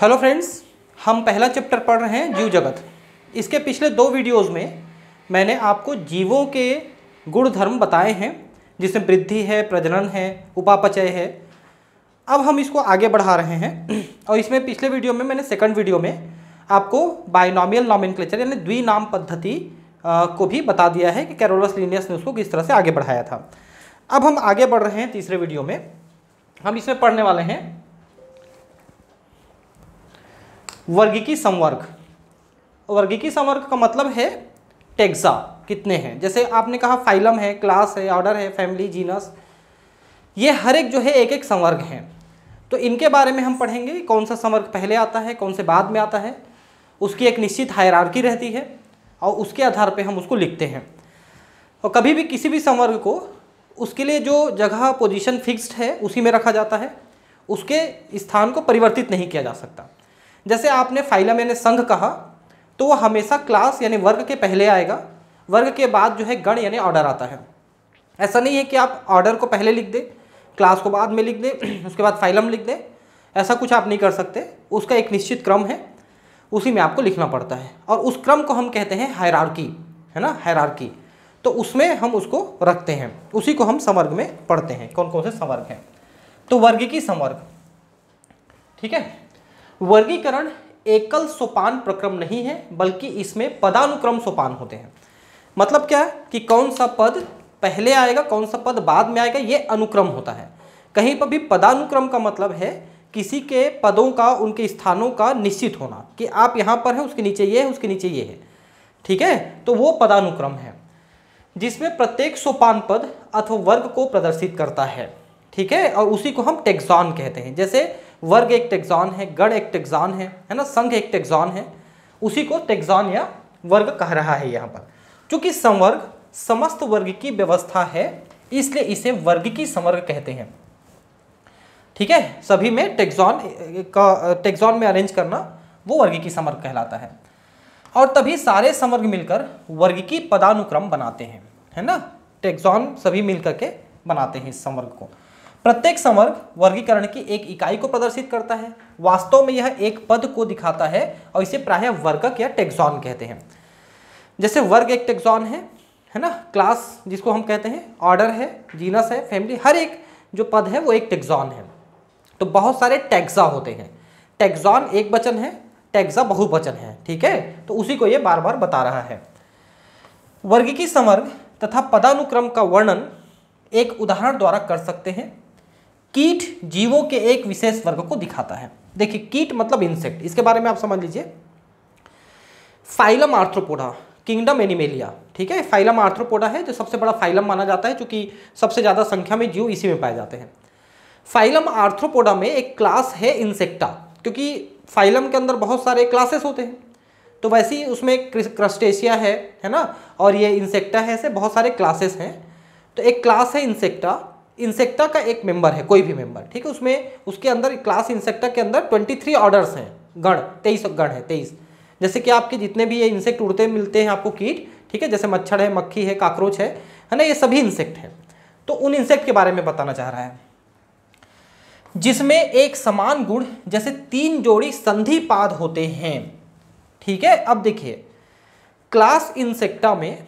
Hello friends, हम पहला chapter पढ़ रहे हैं जीव जगत। इसके पिछले 2 वीडियोस में मैंने आपको जीवों के गुण धर्म बताए हैं, जिसमें वृद्धि है, प्रजनन है, उपापचय है। अब हम इसको आगे बढ़ा रहे हैं और इसमें पिछले वीडियो में मैंने सेकंड वीडियो में आपको बाइनोमियल नॉमेनक्लेचर यानी द्विनाम पद्धति को भी बता दिया है कि कैरोलस लिनियस ने उसको किस तरह से आगे बढ़ाया था। अब हम आगे बढ़ रहे हैं तीसरे वीडियो में। हम इसमें पढ़ने वाले हैं वर्गीकी संवर्ग। वर्गीकी संवर्ग का मतलब है टैक्सा कितने हैं। जैसे आपने कहा फाइलम है, क्लास है, ऑर्डर है, फैमिली, जीनस, ये हर एक जो है एक एक संवर्ग हैं। तो इनके बारे में हम पढ़ेंगे कि कौन सा संवर्ग पहले आता है, कौन से बाद में आता है। उसकी एक निश्चित हायरार्की रहती है और उसके आधार पर हम उसको लिखते हैं। और कभी भी किसी भी संवर्ग को उसके लिए जो जगह पोजीशन फिक्स्ड है उसी में रखा जाता है, उसके स्थान को परिवर्तित नहीं किया जा सकता। जैसे आपने फाइलम यानी संघ कहा तो वह हमेशा क्लास यानी वर्ग के पहले आएगा, वर्ग के बाद जो है गण यानी ऑर्डर आता है। ऐसा नहीं है कि आप ऑर्डर को पहले लिख दें, क्लास को बाद में लिख दें, उसके बाद फाइलम लिख दें। ऐसा कुछ आप नहीं कर सकते। उसका एक निश्चित क्रम है, उसी में आपको लिखना पड़ता है और उस क्रम को हम कहते हैं हायरार्की, है ना, हायरार्की। तो उसमें हम उसको रखते हैं, उसी को हम संवर्ग में पढ़ते हैं। कौन कौन से संवर्ग हैं। तो वर्गीकी संवर्ग, ठीक है। वर्गीकरण एकल सोपान प्रक्रम नहीं है, बल्कि इसमें पदानुक्रम सोपान होते हैं। मतलब क्या है कि कौन सा पद पहले आएगा, कौन सा पद बाद में आएगा, ये अनुक्रम होता है। कहीं पर भी पदानुक्रम का मतलब है किसी के पदों का, उनके स्थानों का निश्चित होना कि आप यहाँ पर हैं, उसके नीचे ये है, उसके नीचे ये है, ठीक है। तो वो पदानुक्रम है जिसमें प्रत्येक सोपान पद अथवा वर्ग को प्रदर्शित करता है, ठीक है। और उसी को हम टैक्सॉन कहते हैं। जैसे वर्ग एक टैक्सॉन है, गण एक टैक्सॉन है ना, संघ एक टैक्सॉन है, उसी को टैक्सॉन या वर्ग कह रहा है यहाँ पर। क्योंकि संवर्ग समस्त वर्ग की व्यवस्था है, इसलिए इसे वर्गीकी संवर्ग कहते हैं, ठीक है। सभी में टैक्सॉन में अरेंज करना वो वर्गीकी संवर्ग कहलाता है। और तभी सारे संवर्ग मिलकर वर्गीकी पदानुक्रम बनाते हैं, है ना। टैक्सॉन सभी मिलकर के बनाते हैं इस संवर्ग को। प्रत्येक संवर्ग वर्गीकरण की एक इकाई को प्रदर्शित करता है। वास्तव में यह एक पद को दिखाता है और इसे प्रायः वर्गक या टैक्सॉन कहते हैं। जैसे वर्ग एक टैक्सॉन है ना, क्लास जिसको हम कहते हैं, ऑर्डर है, जीनस है, फैमिली, हर एक जो पद है वो एक टैक्सॉन है। तो बहुत सारे टैक्सा होते हैं। टैक्सॉन एक वचन है, टैक्सा बहुवचन है, ठीक है। तो उसी को ये बार बार बता रहा है। वर्गीकी संवर्ग तथा पदानुक्रम का वर्णन एक उदाहरण द्वारा कर सकते हैं। कीट जीवों के एक विशेष वर्ग को दिखाता है। देखिए, कीट मतलब इंसेक्ट, इसके बारे में आप समझ लीजिए। फाइलम आर्थ्रोपोडा, किंगडम एनिमेलिया, ठीक है। फाइलम आर्थ्रोपोडा है जो सबसे बड़ा फाइलम माना जाता है, क्योंकि सबसे ज़्यादा संख्या में जीव इसी में पाए जाते हैं। फाइलम आर्थ्रोपोडा में एक क्लास है इंसेक्टा, क्योंकि फाइलम के अंदर बहुत सारे क्लासेस होते हैं। तो वैसे ही उसमें क्रस्टेशिया है ना, और ये इंसेक्टा है, ऐसे बहुत सारे क्लासेस हैं। तो एक क्लास है इंसेक्टा, इंसेक्टा का एक मेंबर है, कोई भी मेंबर, ठीक है। उसमें उसके अंदर क्लास इंसेक्टा के अंदर 23 ऑर्डर्स हैं, गण 23 गण है, 23। जैसे कि आपके जितने भी ये इंसेक्ट उड़ते मिलते हैं आपको कीट, ठीक है, जैसे मच्छर है, मक्खी है, काकरोच है ना, ये सभी इंसेक्ट हैं। तो उन इंसेक्ट के बारे में बताना चाह रहा है जिसमें एक समान गुण जैसे 3 जोड़ी संधिपाद होते हैं, ठीक है। अब देखिए, क्लास इंसेक्टा में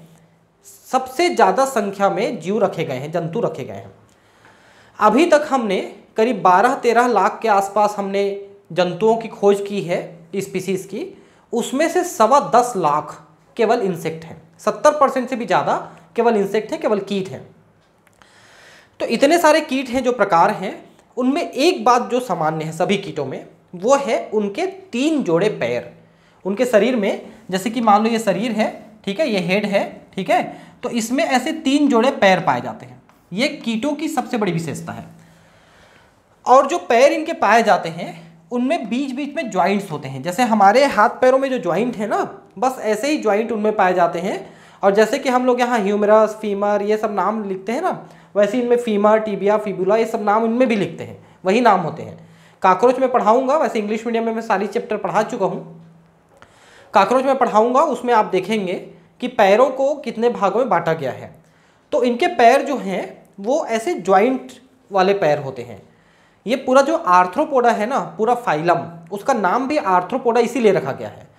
सबसे ज़्यादा संख्या में जीव रखे गए हैं, जंतु रखे गए हैं। अभी तक हमने करीब 12-13 लाख के आसपास हमने जंतुओं की खोज की है, स्पीसीज की। उसमें से 10.25 लाख केवल इंसेक्ट हैं। 70% से भी ज़्यादा केवल इंसेक्ट हैं, केवल कीट हैं। तो इतने सारे कीट हैं जो प्रकार हैं, उनमें एक बात जो सामान्य है सभी कीटों में, वो है उनके 3 जोड़े पैर। उनके शरीर में, जैसे कि मान लो ये शरीर है, ठीक है, ये हेड है, ठीक है, तो इसमें ऐसे 3 जोड़े पैर पाए जाते हैं। ये कीटों की सबसे बड़ी विशेषता है। और जो पैर इनके पाए जाते हैं उनमें बीच बीच में ज्वाइंट्स होते हैं। जैसे हमारे हाथ पैरों में जो ज्वाइंट है ना, बस ऐसे ही ज्वाइंट उनमें पाए जाते हैं। और जैसे कि हम लोग यहाँ ह्यूमरस, फीमर, ये सब नाम लिखते हैं ना, वैसे इनमें फीमर, टिबिया, फिबुला, ये सब नाम इनमें भी लिखते हैं, वही नाम होते हैं। काकरोच में पढ़ाऊँगा, वैसे इंग्लिश मीडियम में मैं सारी चैप्टर पढ़ा चुका हूँ। काकरोच में पढ़ाऊँगा, उसमें आप देखेंगे कि पैरों को कितने भागों में बांटा गया है। तो इनके पैर जो हैं वो ऐसे ज्वाइंट वाले पैर होते हैं। ये पूरा जो आर्थ्रोपोडा है ना, पूरा फाइलम, उसका नाम भी आर्थ्रोपोडा इसीलिए रखा गया है।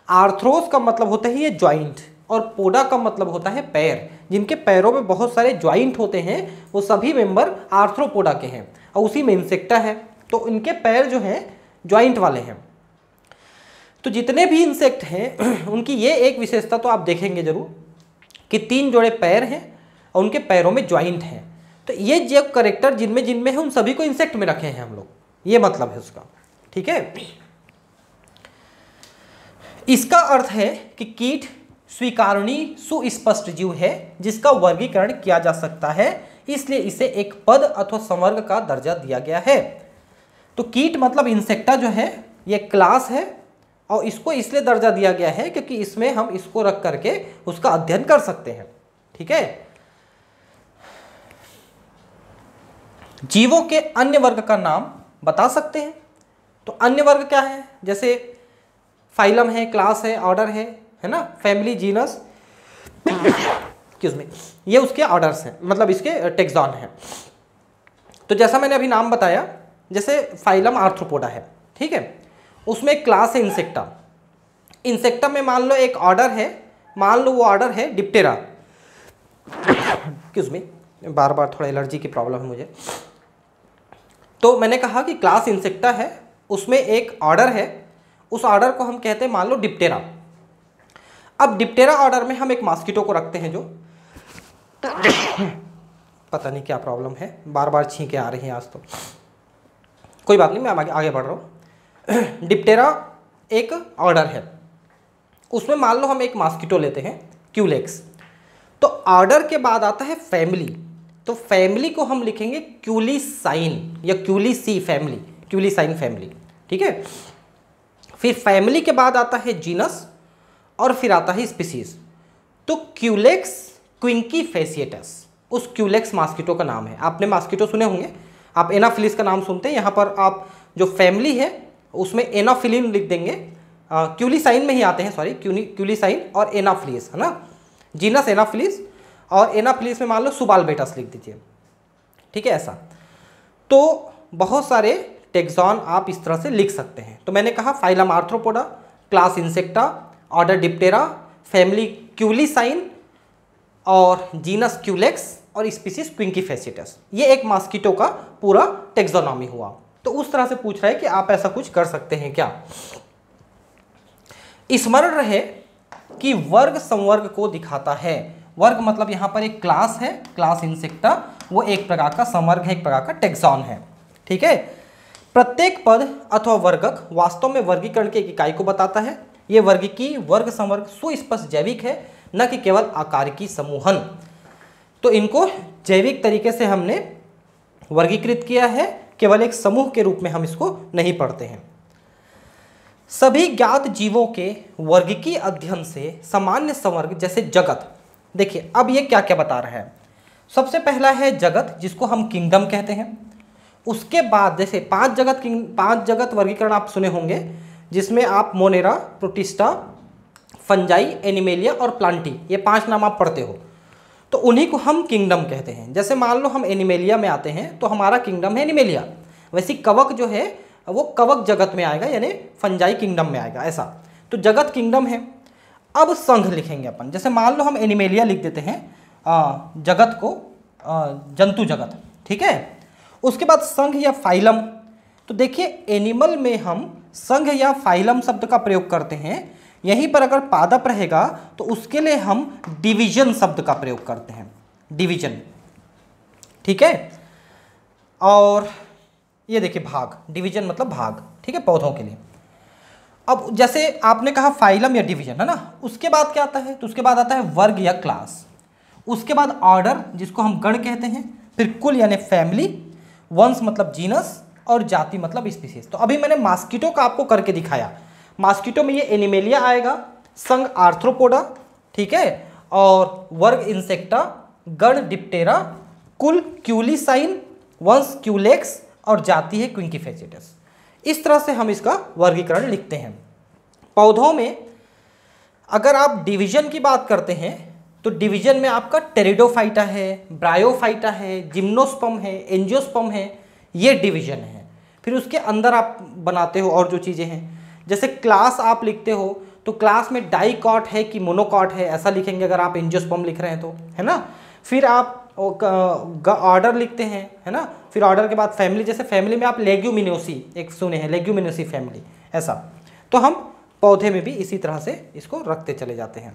आर्थ्रोस का मतलब होता है ये ज्वाइंट, और पोडा का मतलब होता है पैर। जिनके पैरों में बहुत सारे ज्वाइंट होते हैं वो सभी मेंबर आर्थ्रोपोडा के हैं, और उसी में इंसेक्टा है, तो इनके पैर जो हैं ज्वाइंट वाले हैं। तो जितने भी इंसेक्ट हैं उनकी ये एक विशेषता तो आप देखेंगे जरूर कि 3 जोड़े पैर हैं और उनके पैरों में ज्वाइंट हैं। तो ये जो करेक्टर जिनमें जिनमें है उन सभी को इंसेक्ट में रखे हैं हम लोग, ये मतलब है उसका। ठीक है, इसका अर्थ है कि कीट स्वीकारणी सुस्पष्ट जीव है जिसका वर्गीकरण किया जा सकता है, इसलिए इसे एक पद अथवा संवर्ग का दर्जा दिया गया है। तो कीट मतलब इंसेक्टा जो है ये क्लास है, और इसको इसलिए दर्जा दिया गया है क्योंकि इसमें हम इसको रख करके उसका अध्ययन कर सकते हैं। ठीक है, जीवों के अन्य वर्ग का नाम बता सकते हैं। तो अन्य वर्ग क्या है, जैसे फाइलम है, क्लास है, ऑर्डर है ना, फैमिली, जीनस, एक्सक्यूज मी, ये उसके ऑर्डर्स हैं, मतलब इसके टेक्सॉन हैं। तो जैसा मैंने अभी नाम बताया, जैसे फाइलम आर्थ्रोपोडा है, ठीक है, उसमें एक क्लास है इंसेक्टा। इंसेक्टा में मान लो एक ऑर्डर है, मान लो वो ऑर्डर है डिप्टेरा। एक्सक्यूज मी, बार बार थोड़ा एलर्जी की प्रॉब्लम है मुझे। तो मैंने कहा कि क्लास इंसेक्टा है, उसमें एक ऑर्डर है, उस ऑर्डर को हम कहते हैं मान लो डिप्टेरा। अब डिप्टेरा ऑर्डर में हम एक मॉस्किटो को रखते हैं जो पता नहीं क्या प्रॉब्लम है, बार बार छींके आ रही हैं आज तो, कोई बात नहीं, मैं आगे बढ़ रहा हूँ। डिप्टेरा एक ऑर्डर है, उसमें मान लो हम एक मॉस्किटो लेते हैं क्यूलेक्स। तो ऑर्डर के बाद आता है फैमिली, तो फैमिली को हम लिखेंगे क्यूलिसाइन या क्यूलिसी फैमिली, क्यूलिसाइन फैमिली। ठीक है, फिर फैमिली के बाद आता है जीनस और फिर आता है स्पीसीज। तो क्यूलेक्स क्विंकी फेसिएटस उस क्यूलेक्स मॉस्किटो का नाम है। आपने मॉस्किटो सुने होंगे, आप एनाफिलिस का नाम सुनते हैं, यहाँ पर आप जो फैमिली है उसमें एनाफिलिन लिख देंगे, क्यूलिसाइन में ही आते हैं, सॉरी, क्यूलिसाइन और एनाफिलिस, है ना, जीनस एनाफिलिस, और एनाफिलिस में मान लो सुबालबेटस लिख दीजिए। ठीक है, ऐसा। तो बहुत सारे टेक्सॉन आप इस तरह से लिख सकते हैं। तो मैंने कहा phylum Arthropoda, class Insecta, order Diptera, family Culicinae और जीनस क्यूलेक्स और स्पीसीज क्विंकी फेसिटस। ये एक मॉस्किटो का पूरा टेक्सोनॉमी हुआ। तो उस तरह से पूछ रहा है कि आप ऐसा कुछ कर सकते हैं क्या। स्मरण रहे कि वर्ग संवर्ग को दिखाता है। वर्ग मतलब यहाँ पर एक क्लास है, क्लास इंसेक्टा, वो एक प्रकार का संवर्ग है, एक प्रकार का टेक्सॉन है। ठीक है, प्रत्येक पद अथवा वर्गक वास्तव में वर्गीकरण की एक इकाई को बताता है। ये वर्गीकी वर्ग संवर्ग सुस्पष्ट जैविक है, न कि केवल आकारिकी समूहन। तो इनको जैविक तरीके से हमने वर्गीकृत किया है, केवल एक समूह के रूप में हम इसको नहीं पढ़ते हैं। सभी ज्ञात जीवों के वर्गीकी अध्ययन से सामान्य संवर्ग जैसे जगत, देखिए अब ये क्या क्या बता रहा है। सबसे पहला है जगत, जिसको हम किंगडम कहते हैं। उसके बाद जैसे 5 जगत वर्गीकरण आप सुने होंगे, जिसमें आप मोनेरा, प्रोटिस्टा, फंजाई, एनिमेलिया और प्लांटी, ये 5 नाम आप पढ़ते हो, तो उन्हीं को हम किंगडम कहते हैं। जैसे मान लो हम एनिमेलिया में आते हैं तो हमारा किंगडम है एनिमेलिया, वैसे कवक जो है वो कवक जगत में आएगा, यानी फंजाई किंगडम में आएगा, ऐसा। तो जगत किंगडम है। अब संघ लिखेंगे अपन, जैसे मान लो हम एनिमेलिया लिख देते हैं, जगत को जंतु जगत, ठीक है। उसके बाद संघ या फाइलम, तो देखिए एनिमल में हम संघ या फाइलम शब्द का प्रयोग करते हैं। यहीं पर अगर पादप रहेगा तो उसके लिए हम डिवीजन शब्द का प्रयोग करते हैं, डिवीजन, ठीक है। और ये देखिए भाग, डिवीजन मतलब भाग, ठीक है, पौधों के लिए। अब जैसे आपने कहा फाइलम या डिवीजन, है ना, उसके बाद क्या आता है, तो उसके बाद आता है वर्ग या क्लास, उसके बाद ऑर्डर जिसको हम गण कहते हैं, फिर कुल यानी फैमिली, वंश मतलब जीनस और जाति मतलब स्पीसीज। तो अभी मैंने मॉस्किटो का आपको करके दिखाया। मॉस्किटो में ये एनिमेलिया आएगा, संघ आर्थ्रोपोडा, ठीक है, और वर्ग इंसेक्टा, गण डिप्टेरा, कुल क्यूलिसाइन, वंश क्यूलेक्स और जाति है क्विंकी फेसिटस। इस तरह से हम इसका वर्गीकरण लिखते हैं। पौधों में अगर आप डिवीजन की बात करते हैं तो डिवीजन में आपका टेरिडोफाइटा है, ब्रायोफाइटा है, जिम्नोस्पर्म है, एंजियोस्पर्म है, ये डिवीजन है। फिर उसके अंदर आप बनाते हो और जो चीज़ें हैं, जैसे क्लास आप लिखते हो तो क्लास में डाइकॉट है कि मोनोकॉट है ऐसा लिखेंगे अगर आप एंजियोस्पर्म लिख रहे हैं तो, है ना। फिर आप ऑर्डर लिखते हैं, है ना। फिर ऑर्डर के बाद फैमिली, जैसे फैमिली में आप लेग्यूमिनोसी एक सुने हैं, लेग्यूमिनोसी फैमिली, ऐसा। तो हम पौधे में भी इसी तरह से इसको रखते चले जाते हैं।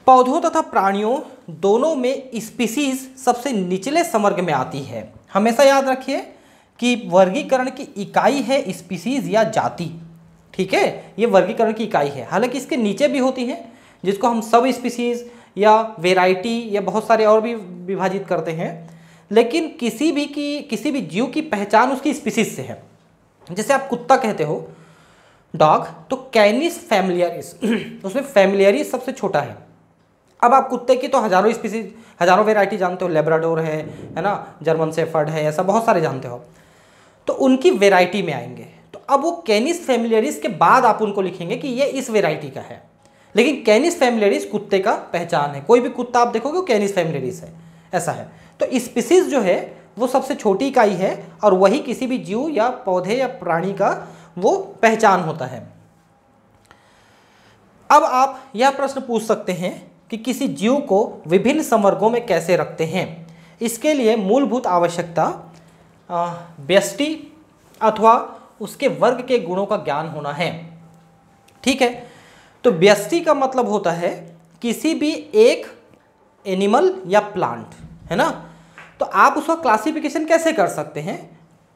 पौधों तथा प्राणियों दोनों में स्पीसीज सबसे निचले समवर्ग में आती है। हमेशा याद रखिए कि वर्गीकरण की इकाई है स्पीसीज या जाति, ठीक है, ये वर्गीकरण की इकाई है। हालांकि इसके नीचे भी होती हैं जिसको हम सब स्पीसीज या वेराइटी या बहुत सारे और भी विभाजित करते हैं, लेकिन किसी भी जीव की पहचान उसकी स्पीसीज से है। जैसे आप कुत्ता कहते हो डॉग, तो कैनिस फैमिलियरिस उसमें फैमिलियरिस सबसे छोटा है। अब आप कुत्ते की तो हजारों स्पीसीज, हजारों वेराइटी जानते हो, लेब्राडोर है ना, जर्मन शेफर्ड है, ऐसा बहुत सारे जानते हो, तो उनकी वेराइटी में आएंगे। तो अब वो कैनिस फैमिलियरिस के बाद आप उनको लिखेंगे कि ये इस वेराइटी का है, लेकिन कैनिस फैमिलियरिस कुत्ते का पहचान है। कोई भी कुत्ता आप देखोगे वो कैनिस फैमिलियरिस है, ऐसा है। तो स्पीसीज जो है वो सबसे छोटी इकाई है और वही किसी भी जीव या पौधे या प्राणी का वो पहचान होता है। अब आप यह प्रश्न पूछ सकते हैं कि किसी जीव को विभिन्न संवर्गों में कैसे रखते हैं। इसके लिए मूलभूत आवश्यकता व्यष्टि अथवा उसके वर्ग के गुणों का ज्ञान होना है, ठीक है। तो व्यष्टि का मतलब होता है किसी भी एक एनिमल या प्लांट, है ना। तो आप उसका क्लासिफिकेशन कैसे कर सकते हैं,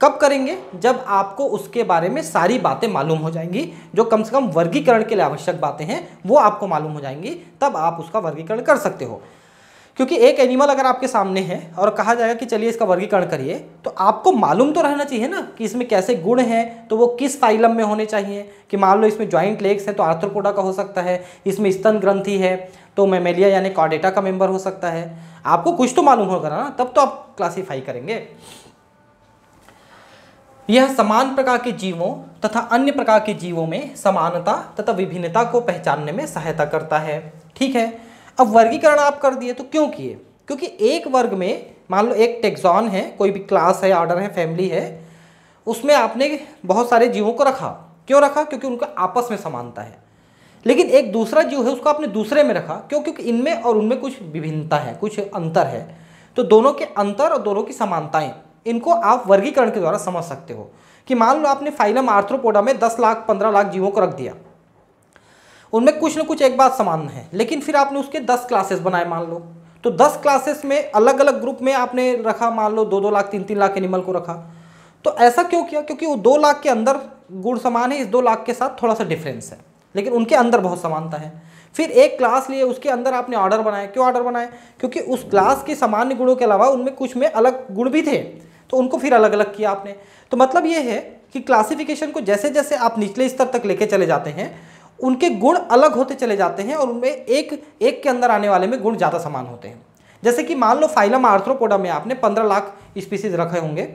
कब करेंगे, जब आपको उसके बारे में सारी बातें मालूम हो जाएंगी, जो कम से कम वर्गीकरण के लिए आवश्यक बातें हैं वो आपको मालूम हो जाएंगी, तब आप उसका वर्गीकरण कर सकते हो। क्योंकि एक एनिमल अगर आपके सामने है और कहा जाएगा कि चलिए इसका वर्गीकरण करिए, तो आपको मालूम तो रहना चाहिए ना कि इसमें कैसे गुण हैं, तो वो किस फाइलम में होने चाहिए। कि मान लो इसमें जॉइंट लेग्स हैं तो आर्थ्रोपोडा का हो सकता है, इसमें स्तन ग्रंथि है तो मैमेलिया यानी कॉर्डेटा का मेंबर हो सकता है। आपको कुछ तो मालूम होगा ना, तब तो आप क्लासीफाई करेंगे। यह समान प्रकार के जीवों तथा अन्य प्रकार के जीवों में समानता तथा विभिन्नता को पहचानने में सहायता करता है, ठीक है। अब वर्गीकरण आप कर दिए तो क्यों किए, क्योंकि एक वर्ग में मान लो एक टेक्सॉन है, कोई भी क्लास है, ऑर्डर है, फैमिली है, उसमें आपने बहुत सारे जीवों को रखा। क्यों रखा, क्योंकि उनका आपस में समानता है। लेकिन एक दूसरा जीव है उसको आपने दूसरे में रखा, क्यों, क्योंकि इनमें और उनमें कुछ विभिन्नता है, कुछ अंतर है। तो दोनों के अंतर और दोनों की समानताएं, इनको आप वर्गीकरण के द्वारा समझ सकते हो। कि मान लो आपने फाइलम आर्थ्रोपोडा में 10 लाख 15 लाख जीवों को रख दिया, उनमें कुछ न कुछ एक बात समान है, लेकिन फिर आपने उसके 10 क्लासेस बनाए मान लो, तो 10 क्लासेस में अलग अलग ग्रुप में आपने रखा, मान लो 2-2 लाख 3-3 लाख एनिमल को रखा। तो ऐसा क्यों किया, क्योंकि वो 2 लाख के अंदर गुण समान है, इस 2 लाख के साथ थोड़ा सा डिफरेंस है, लेकिन उनके अंदर बहुत समानता है। फिर एक क्लास लिए, उसके अंदर आपने ऑर्डर बनाए। क्यों ऑर्डर बनाए, क्योंकि उस क्लास के सामान्य गुणों के अलावा उनमें कुछ में अलग गुण भी थे, तो उनको फिर अलग अलग किया आपने। तो मतलब ये है कि क्लासिफिकेशन को जैसे जैसे आप निचले स्तर तक लेके चले जाते हैं, उनके गुण अलग होते चले जाते हैं और उनमें एक के अंदर आने वाले में गुण ज़्यादा समान होते हैं। जैसे कि मान लो फाइलम आर्थ्रोपोडा में आपने 15 लाख स्पीसीज रखे होंगे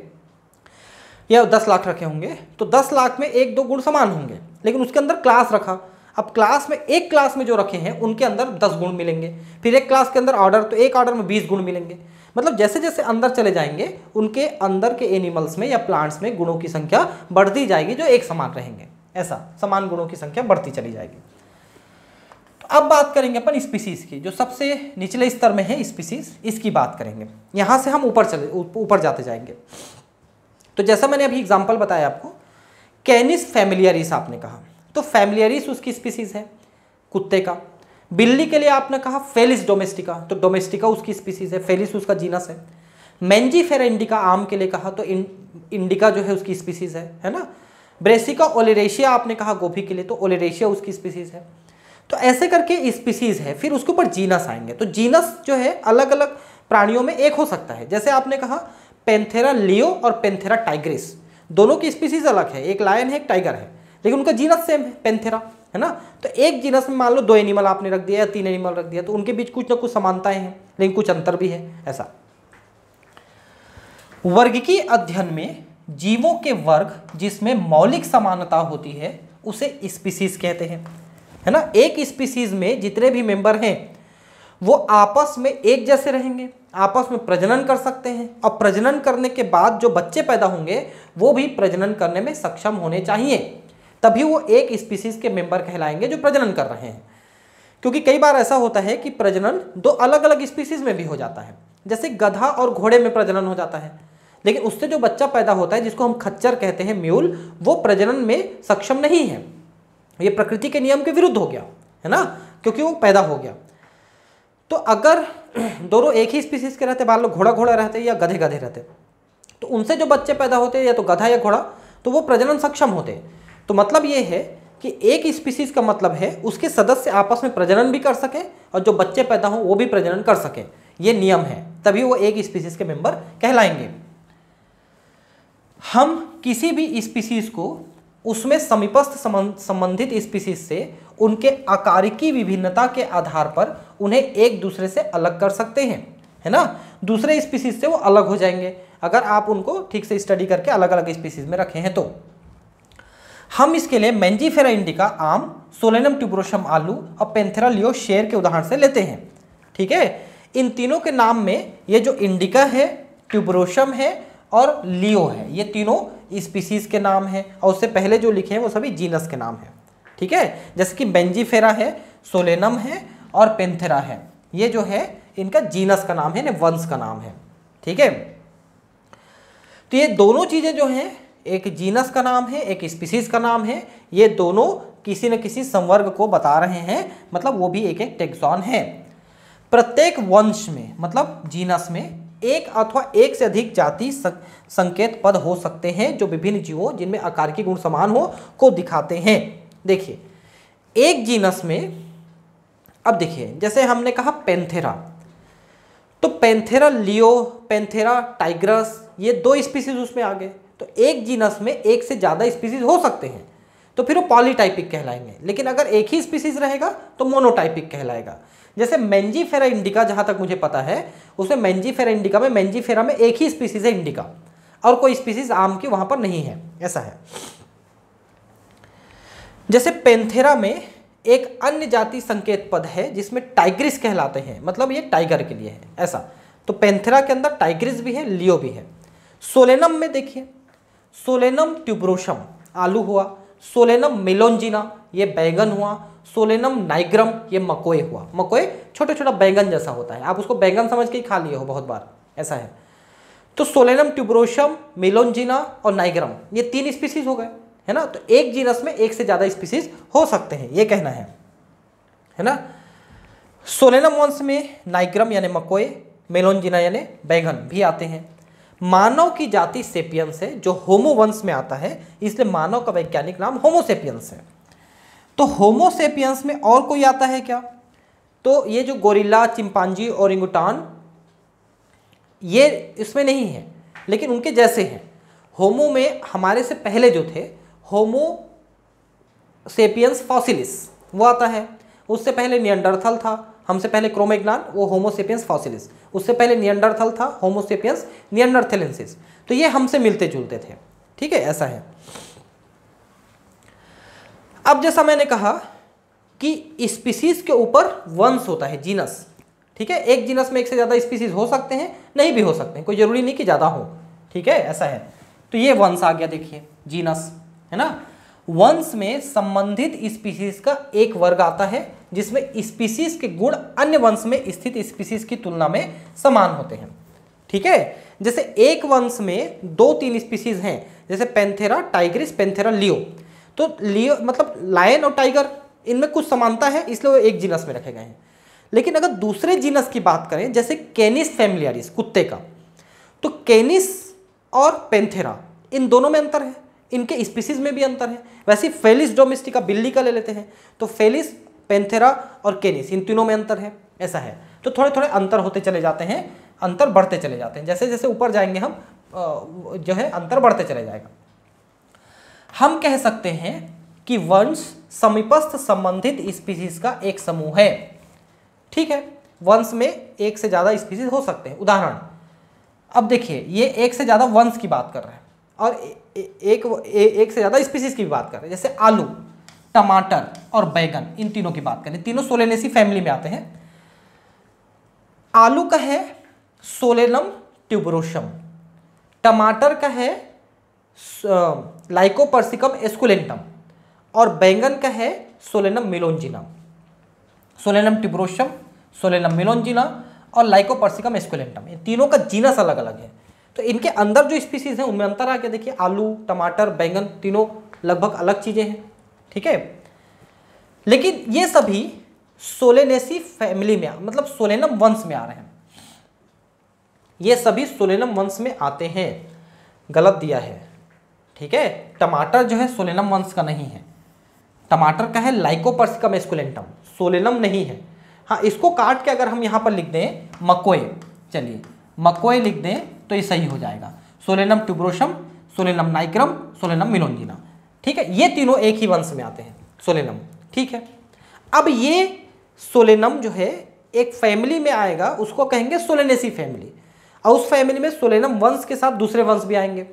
या 10 लाख रखे होंगे, तो 10 लाख में 1-2 गुण समान होंगे, लेकिन उसके अंदर क्लास रखा। अब क्लास में, एक क्लास में जो रखे हैं उनके अंदर 10 गुण मिलेंगे, फिर एक क्लास के अंदर ऑर्डर, तो एक ऑर्डर में 20 गुण मिलेंगे। मतलब जैसे जैसे अंदर चले जाएंगे उनके अंदर के एनिमल्स में या प्लांट्स में गुणों की संख्या बढ़ती जाएगी, जो एक समान रहेंगे, ऐसा समान गुणों की संख्या बढ़ती चली जाएगी। तो अब बात करेंगे अपन स्पीसीज की, जो सबसे निचले स्तर में है स्पीसीज, इसकी बात करेंगे। यहां से हम ऊपर जाते जाएंगे। तो जैसा मैंने अभी एग्जांपल बताया आपको, कैनिस फैमिलियरिस आपने कहा, तो फैमिलियरिस उसकी स्पीसीज है कुत्ते का। बिल्ली के लिए आपने कहा फेलिस डोमेस्टिका, तो डोमेस्टिका उसकी स्पीसीज है, फेलिस उसका जीनस है। मैंजीफेरा इंडिका आम के लिए कहा तो इंडिका जो है उसकी स्पीसीज है ना। ब्रेसिका ओलेरेशिया आपने कहा गोभी के लिए, तो ओलेरेशिया उसकी स्पीसीज है। तो ऐसे करके स्पीसीज है, फिर उसके ऊपर जीनस आएंगे। तो जीनस जो है अलग अलग प्राणियों में एक हो सकता है, जैसे आपने कहा पेंथेरा लियो और पेंथेरा टाइग्रिस, दोनों की स्पीसीज अलग है, एक लायन है एक टाइगर है, लेकिन उनका जीनस सेम है, पेंथेरा, है ना। तो एक जीनस में मान लो 2 एनिमल आपने रख दिया या 3 एनिमल रख दिया, तो उनके बीच कुछ ना कुछ समानताएं हैं, लेकिन कुछ अंतर भी है, ऐसा। वर्गीकीय अध्ययन में जीवों के वर्ग जिसमें मौलिक समानता होती है उसे स्पीसीज कहते हैं, है ना। एक स्पीसीज में जितने भी मेंबर हैं वो आपस में एक जैसे रहेंगे, आपस में प्रजनन कर सकते हैं, और प्रजनन करने के बाद जो बच्चे पैदा होंगे वो भी प्रजनन करने में सक्षम होने चाहिए, तभी वो एक स्पीसीज के मेंबर कहलाएंगे जो प्रजनन कर रहे हैं। क्योंकि कई बार ऐसा होता है कि प्रजनन दो अलग अलग स्पीसीज में भी हो जाता है, जैसे गधा और घोड़े में प्रजनन हो जाता है, लेकिन उससे जो बच्चा पैदा होता है जिसको हम खच्चर कहते हैं, म्यूल, वो प्रजनन में सक्षम नहीं है। ये प्रकृति के नियम के विरुद्ध हो गया है ना, क्योंकि वो पैदा हो गया। तो अगर दोनों एक ही स्पीसीज के रहते, मान लो घोड़ा घोड़ा रहते या गधे गधे रहते, तो उनसे जो बच्चे पैदा होते या तो गधा या घोड़ा, तो वो प्रजनन सक्षम होते। तो मतलब ये है कि एक स्पीसीज का मतलब है उसके सदस्य आपस में प्रजनन भी कर सके और जो बच्चे पैदा हो वो भी प्रजनन कर सके, ये नियम है, तभी वो एक स्पीसीज के मेंबर कहलाएंगे। हम किसी भी स्पीसीज को उसमें समीपस्थ संबंधित स्पीसीज से उनके आकारिकी विभिन्नता के आधार पर उन्हें एक दूसरे से अलग कर सकते हैं, है ना। दूसरे स्पीसीज से वो अलग हो जाएंगे अगर आप उनको ठीक से स्टडी करके अलग अलग स्पीसीज में रखे हैं तो। हम इसके लिए मैंजीफेरा इंडिका आम, सोलेनम ट्यूबरोसम आलू और पेंथेरा लियो शेर के उदाहरण से लेते हैं। ठीक है, इन तीनों के नाम में ये जो इंडिका है, ट्यूबरोसम है और लियो है, ये तीनों स्पीसीज के नाम हैं, और उससे पहले जो लिखे हैं वो सभी जीनस के नाम हैं। ठीक है, जैसे कि मैंजीफेरा है, सोलेनम है और पेंथेरा है, ये जो है इनका जीनस का नाम है, वंश का नाम है। ठीक है, तो ये दोनों चीज़ें जो हैं, एक जीनस का नाम है, एक स्पीसीज का नाम है, ये दोनों किसी न किसी संवर्ग को बता रहे हैं, मतलब वो भी एक एक टैक्सॉन है। प्रत्येक वंश में, मतलब जीनस में, एक अथवा एक से अधिक जाति संकेत पद हो सकते हैं जो विभिन्न जीवों जिनमें आकारिकी गुण समान हो को दिखाते हैं। देखिए, एक जीनस में, अब देखिए जैसे हमने कहा पेंथेरा, तो पेंथेरा लियो, पेंथेरा टाइग्रस, ये दो स्पीसीज उसमें आ गए, तो एक जीनस में एक से ज़्यादा स्पीसीज हो सकते हैं, तो फिर वो पॉलीटाइपिक कहलाएंगे। लेकिन अगर एक ही स्पीसीज रहेगा तो मोनोटाइपिक कहलाएगा। जैसे मैंजीफेरा इंडिका, जहाँ तक मुझे पता है, उसमें मैंजीफेरा इंडिका में, मैंजीफेरा में एक ही स्पीसीज है इंडिका, और कोई स्पीसीज आम की वहाँ पर नहीं है, ऐसा है। जैसे पेंथेरा में एक अन्य जाति संकेत पद है जिसमें टाइग्रिस कहलाते हैं, मतलब ये टाइगर के लिए है, ऐसा। तो पेंथेरा के अंदर टाइग्रिस भी है, लियो भी है। सोलेनम में देखिए, सोलेनम ट्यूबरोसम आलू हुआ, सोलेनम मेलोंजिना ये बैगन हुआ, सोलेनम नाइग्रम ये मकोए हुआ। मकोए छोटा छोटा बैगन जैसा होता है, आप उसको बैगन समझ के ही खा लिए हो बहुत बार, ऐसा है। तो सोलेनम ट्यूबरोसम, मेलोंजिना और नाइग्रम, ये तीन स्पीसीज हो गए, है ना। तो एक जीनस में एक से ज़्यादा स्पीसीज हो सकते हैं, ये कहना है ना। सोलेनम वंश में नाइग्रम यानी मकोए, मेलोंजिना यानी बैगन भी आते हैं। मानव की जाति सेपियंस है जो होमो वंश में आता है, इसलिए मानव का वैज्ञानिक नाम होमोसेपियंस है। तो होमोसेपियंस में और कोई आता है क्या? तो ये जो गोरिल्ला, चिंपांजी और ओरिंगुटान, ये इसमें नहीं है, लेकिन उनके जैसे हैं। होमो में हमारे से पहले जो थे, होमो सेपियंस फॉसिलिस, वो आता है। उससे पहले नियंडरथल था, हमसे पहले क्रोमैग्नान, वो होमो सेपियंस फॉसिलिस। उससे पहले नियंडरथल था, होमो सेपियंस नियंडरथेलेंसिस। तो ये हमसे मिलते जुलते थे, ठीक है, ऐसा है। अब जैसा मैंने कहा कि स्पीसीज के ऊपर वंश होता है, जीनस, ठीक है। एक जीनस में एक से ज़्यादा स्पीसीज हो सकते हैं, नहीं भी हो सकते हैं, कोई ज़रूरी नहीं कि ज़्यादा हो, ठीक है, ऐसा है। तो ये वंश आ गया, देखिए जीनस, है ना। वंश में संबंधित स्पीसीज का एक वर्ग आता है जिसमें स्पीसीज के गुण अन्य वंश में स्थित स्पीसीज की तुलना में समान होते हैं, ठीक है। जैसे एक वंश में 2-3 स्पीसीज हैं, जैसे पेंथेरा टाइग्रिस, पेंथेरा लियो। तो लियो मतलब लायन और टाइगर, इनमें कुछ समानता है, इसलिए वो एक जीनस में रखे गए हैं। लेकिन अगर दूसरे जीनस की बात करें, जैसे कैनिस फैमिलियारिस, कुत्ते का, तो कैनिस और पेंथेरा, इन दोनों में अंतर है, इनके स्पीसीज में भी अंतर है। वैसे फेलिस डोमेस्टिका, बिल्ली का ले लेते हैं, तो फेलिस, पेंथेरा और कैनिस, इन तीनों में अंतर है, ऐसा है। तो थोड़े थोड़े अंतर होते चले जाते हैं, अंतर बढ़ते चले जाते हैं, जैसे जैसे ऊपर जाएंगे हम जो है अंतर बढ़ते चले जाएगा। हम कह सकते हैं कि वंश समीपस्थ संबंधित स्पीसीज का एक समूह है, ठीक है। वंश में एक से ज़्यादा स्पीसीज हो सकते हैं। उदाहरण, अब देखिए, ये एक से ज़्यादा वंश की बात कर रहे हैं और एक से ज़्यादा स्पीसीज की भी बात कर रहे हैं। जैसे आलू, टमाटर और बैगन, इन तीनों की बात करें, तीनों सोलेनेसी फैमिली में आते हैं। आलू का है सोलेनम ट्यूबरोसम, टमाटर का है लाइकोपर्सिकम एस्कुलेंटम, और बैंगन का है सोलेनम मेलोंजिना। सोलेनम ट्यूबरोसम, सोलेनम मेलोंजिना और लाइकोपर्सिकम एस्कुलेंटम, ये तीनों का जीनस अलग अलग है। तो इनके अंदर जो स्पीसीज हैं उनमें अंतर आ गया। देखिए आलू, टमाटर, बैंगन तीनों लगभग अलग चीजें हैं, ठीक है। लेकिन ये सभी सोलेनेसी फैमिली में, मतलब सोलेनम वंश में आ रहे हैं। ये सभी सोलेनम वंश में आते हैं। गलत दिया है, ठीक है। टमाटर जो है सोलेनम वंश का नहीं है, टमाटर का है लाइकोपर्सिकम एस्कुलेंटम, सोलेनम नहीं है। हाँ, इसको काट के अगर हम यहाँ पर लिख दें मकोए, चलिए मकोए लिख दें तो ये सही हो जाएगा। सोलेनम ट्यूबरोसम, सोलेनम नाइक्रम, सोलेनम मेलोंजिना, ठीक है। ये तीनों एक ही वंश में आते हैं, सोलेनम, ठीक है। अब ये सोलेनम जो है एक फैमिली में आएगा, उसको कहेंगे सोलेनेसी फैमिली, और उस फैमिली में सोलेनम वंश के साथ दूसरे वंश भी आएंगे,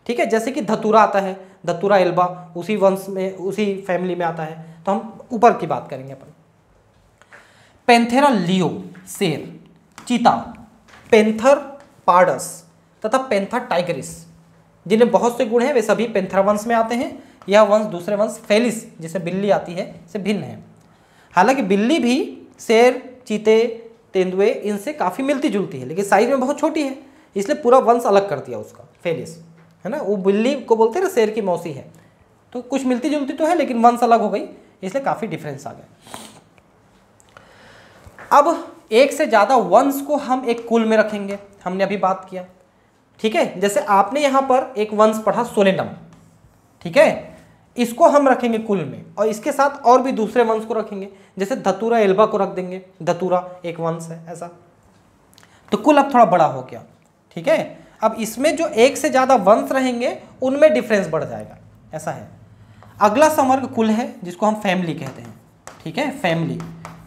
ठीक है। जैसे कि धतूरा आता है, धतूरा एल्बा उसी वंश में, उसी फैमिली में आता है। तो हम ऊपर की बात करेंगे अपन। पैंथेरा लियो शेर, चीता, पैंथर पार्डस तथा पैंथर टाइगरिस, जिन्हें बहुत से गुण हैं, वे सभी पैंथेरा वंश में आते हैं। यह वंश दूसरे वंश फेलिस जिसमें बिल्ली आती है से भिन्न है। हालांकि बिल्ली भी शेर, चीते, तेंदुए इनसे काफ़ी मिलती जुलती है, लेकिन साइज में बहुत छोटी है, इसलिए पूरा वंश अलग कर दिया उसका, फेलिस है ना। वो बिल्ली को बोलते हैं ना शेर की मौसी है, तो कुछ मिलती जुलती तो है लेकिन वंश अलग हो गई, इसलिए काफ़ी डिफरेंस आ गया। अब एक से ज़्यादा वंश को हम एक कुल में रखेंगे, हमने अभी बात किया, ठीक है। जैसे आपने यहाँ पर एक वंश पढ़ा सोलेनम, ठीक है, इसको हम रखेंगे कुल में, और इसके साथ और भी दूसरे वंश को रखेंगे, जैसे धतूरा एल्बा को रख देंगे, धतूरा एक वंश है ऐसा, तो कुल अब थोड़ा बड़ा हो गया, ठीक है। अब इसमें जो एक से ज़्यादा वंश रहेंगे उनमें डिफरेंस बढ़ जाएगा, ऐसा है। अगला संवर्ग कुल है जिसको हम फैमिली कहते हैं, ठीक है, फैमिली।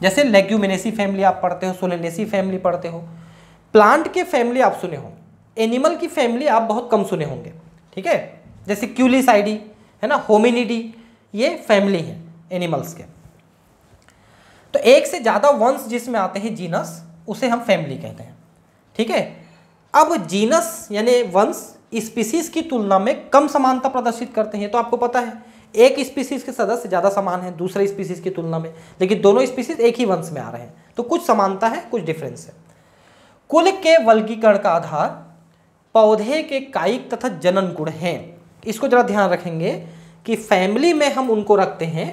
जैसे लेग्यूमिनेसी फैमिली आप पढ़ते हो, सोलेनेसी फैमिली पढ़ते हो। प्लांट के फैमिली आप सुने हो, एनिमल की फैमिली आप बहुत कम सुने होंगे, ठीक है। जैसे क्यूलिसाइडी है ना, होमिनिडी, ये फैमिली है एनिमल्स के। तो एक से ज़्यादा वंश जिसमें आते हैं जीनस, उसे हम फैमिली कहते हैं, ठीक है। अब जीनस यानी वंश स्पीसीज की तुलना में कम समानता प्रदर्शित करते हैं। तो आपको पता है एक स्पीसीज के सदस्य ज़्यादा समान है दूसरे स्पीसीज की तुलना में, लेकिन दोनों स्पीसीज एक ही वंश में आ रहे हैं, तो कुछ समानता है कुछ डिफरेंस है। कुल के वर्गीकरण का आधार पौधे के कायिक तथा जनन गुण हैं। इसको जरा ध्यान रखेंगे कि फैमिली में हम उनको रखते हैं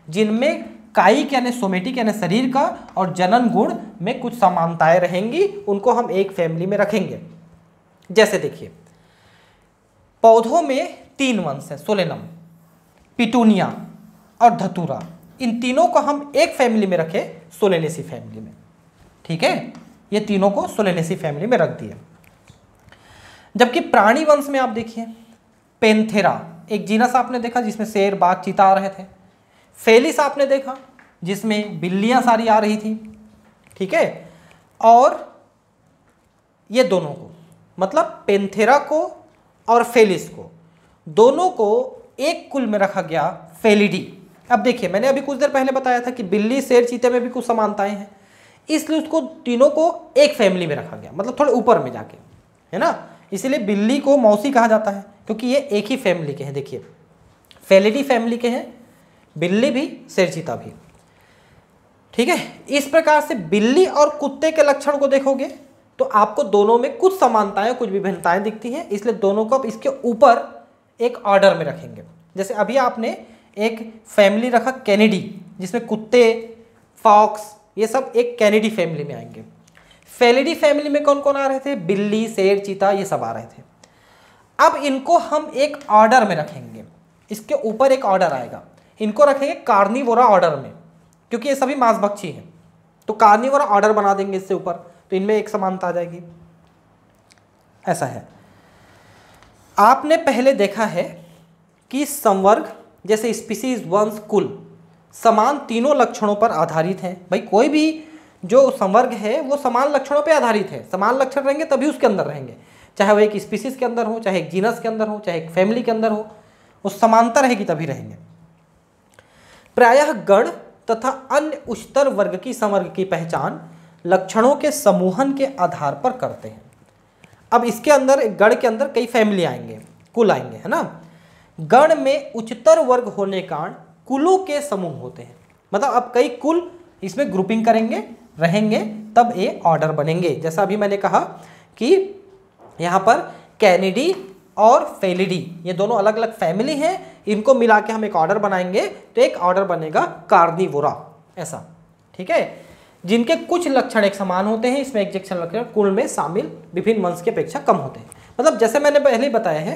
जिनमें कायिक यानी सोमेटिक यानी शरीर का और जनन गुण में कुछ समानताएं रहेंगी, उनको हम एक फैमिली में रखेंगे। जैसे देखिए पौधों में 3 वंश है, सोलेनम, पिटूनिया और धतूरा, इन तीनों को हम एक फैमिली में रखें, सोलेनेसी फैमिली में, ठीक है। ये तीनों को सोलेनेसी फैमिली में रख दिए। जबकि प्राणी वंश में आप देखिए पैंथेरा एक जीनस आपने देखा जिसमें शेर, बाघ, चीता आ रहे थे। फेलिस आपने देखा जिसमें बिल्लियां सारी आ रही थी, ठीक है। और ये दोनों को, मतलब पैंथेरा को और फेलिस को, दोनों को एक कुल में रखा गया, फेलिडी। अब देखिए मैंने अभी कुछ देर पहले बताया था कि बिल्ली, शेर, चीते में भी कुछ समानताएं हैं, इसलिए उसको तीनों को एक फैमिली में रखा गया, मतलब थोड़े ऊपर में जाके, है ना। इसीलिए बिल्ली को मौसी कहा जाता है क्योंकि ये एक ही फैमिली के हैं। देखिए फेलिडी फैमिली के हैं, बिल्ली भी, शेर, चीता भी, ठीक है। इस प्रकार से बिल्ली और कुत्ते के लक्षण को देखोगे तो आपको दोनों में कुछ समानताएं कुछ विभिन्नताएं दिखती हैं, इसलिए दोनों को आप इसके ऊपर एक ऑर्डर में रखेंगे। जैसे अभी आपने एक फैमिली रखा कैनिडी, जिसमें कुत्ते, फॉक्स, ये सब एक कैनिडी फैमिली में आएंगे। फेलिडी फैमिली में कौन कौन आ रहे थे? बिल्ली, शेर, चीता, ये सब आ रहे थे। अब इनको हम एक ऑर्डर में रखेंगे, इसके ऊपर एक ऑर्डर आएगा, इनको रखेंगे कार्निवोरा ऑर्डर में, क्योंकि ये सभी मांसभक्षी हैं, तो कार्निवोरा ऑर्डर बना देंगे इससे ऊपर, तो इनमें एक समानता आ जाएगी। ऐसा है। आपने पहले देखा है कि संवर्ग जैसे स्पीसीज, वंश, कुल समान तीनों लक्षणों पर आधारित हैं। भाई कोई भी जो संवर्ग है वो समान लक्षणों पर आधारित है, समान लक्षण रहेंगे तभी उसके अंदर रहेंगे, चाहे वो एक स्पीसीज के अंदर हो, चाहे एक जीनस के अंदर हो, चाहे एक फैमिली के अंदर हो, वो समानता रहेगी तभी रहेंगे। प्रायः गण तथा अन्य उच्चतर वर्ग की संवर्ग की पहचान लक्षणों के समूहन के आधार पर करते हैं। अब इसके अंदर एक गण के अंदर कई फैमिली आएंगे, कुल आएंगे, है ना। गण में उच्चतर वर्ग होने के कारण कुलों के समूह होते हैं, मतलब अब कई कुल इसमें ग्रुपिंग करेंगे, रहेंगे, तब ये ऑर्डर बनेंगे। जैसा अभी मैंने कहा कि यहाँ पर कैनिडी और फेलिडी ये दोनों अलग अलग फैमिली हैं, इनको मिला के हम एक ऑर्डर बनाएंगे तो एक ऑर्डर बनेगा कार्निवोरा, ऐसा, ठीक है। जिनके कुछ लक्षण एक समान होते हैं, इसमें एक लक्षण कुल में शामिल विभिन्न वंश की अपेक्षा कम होते हैं। मतलब जैसे मैंने पहले बताया है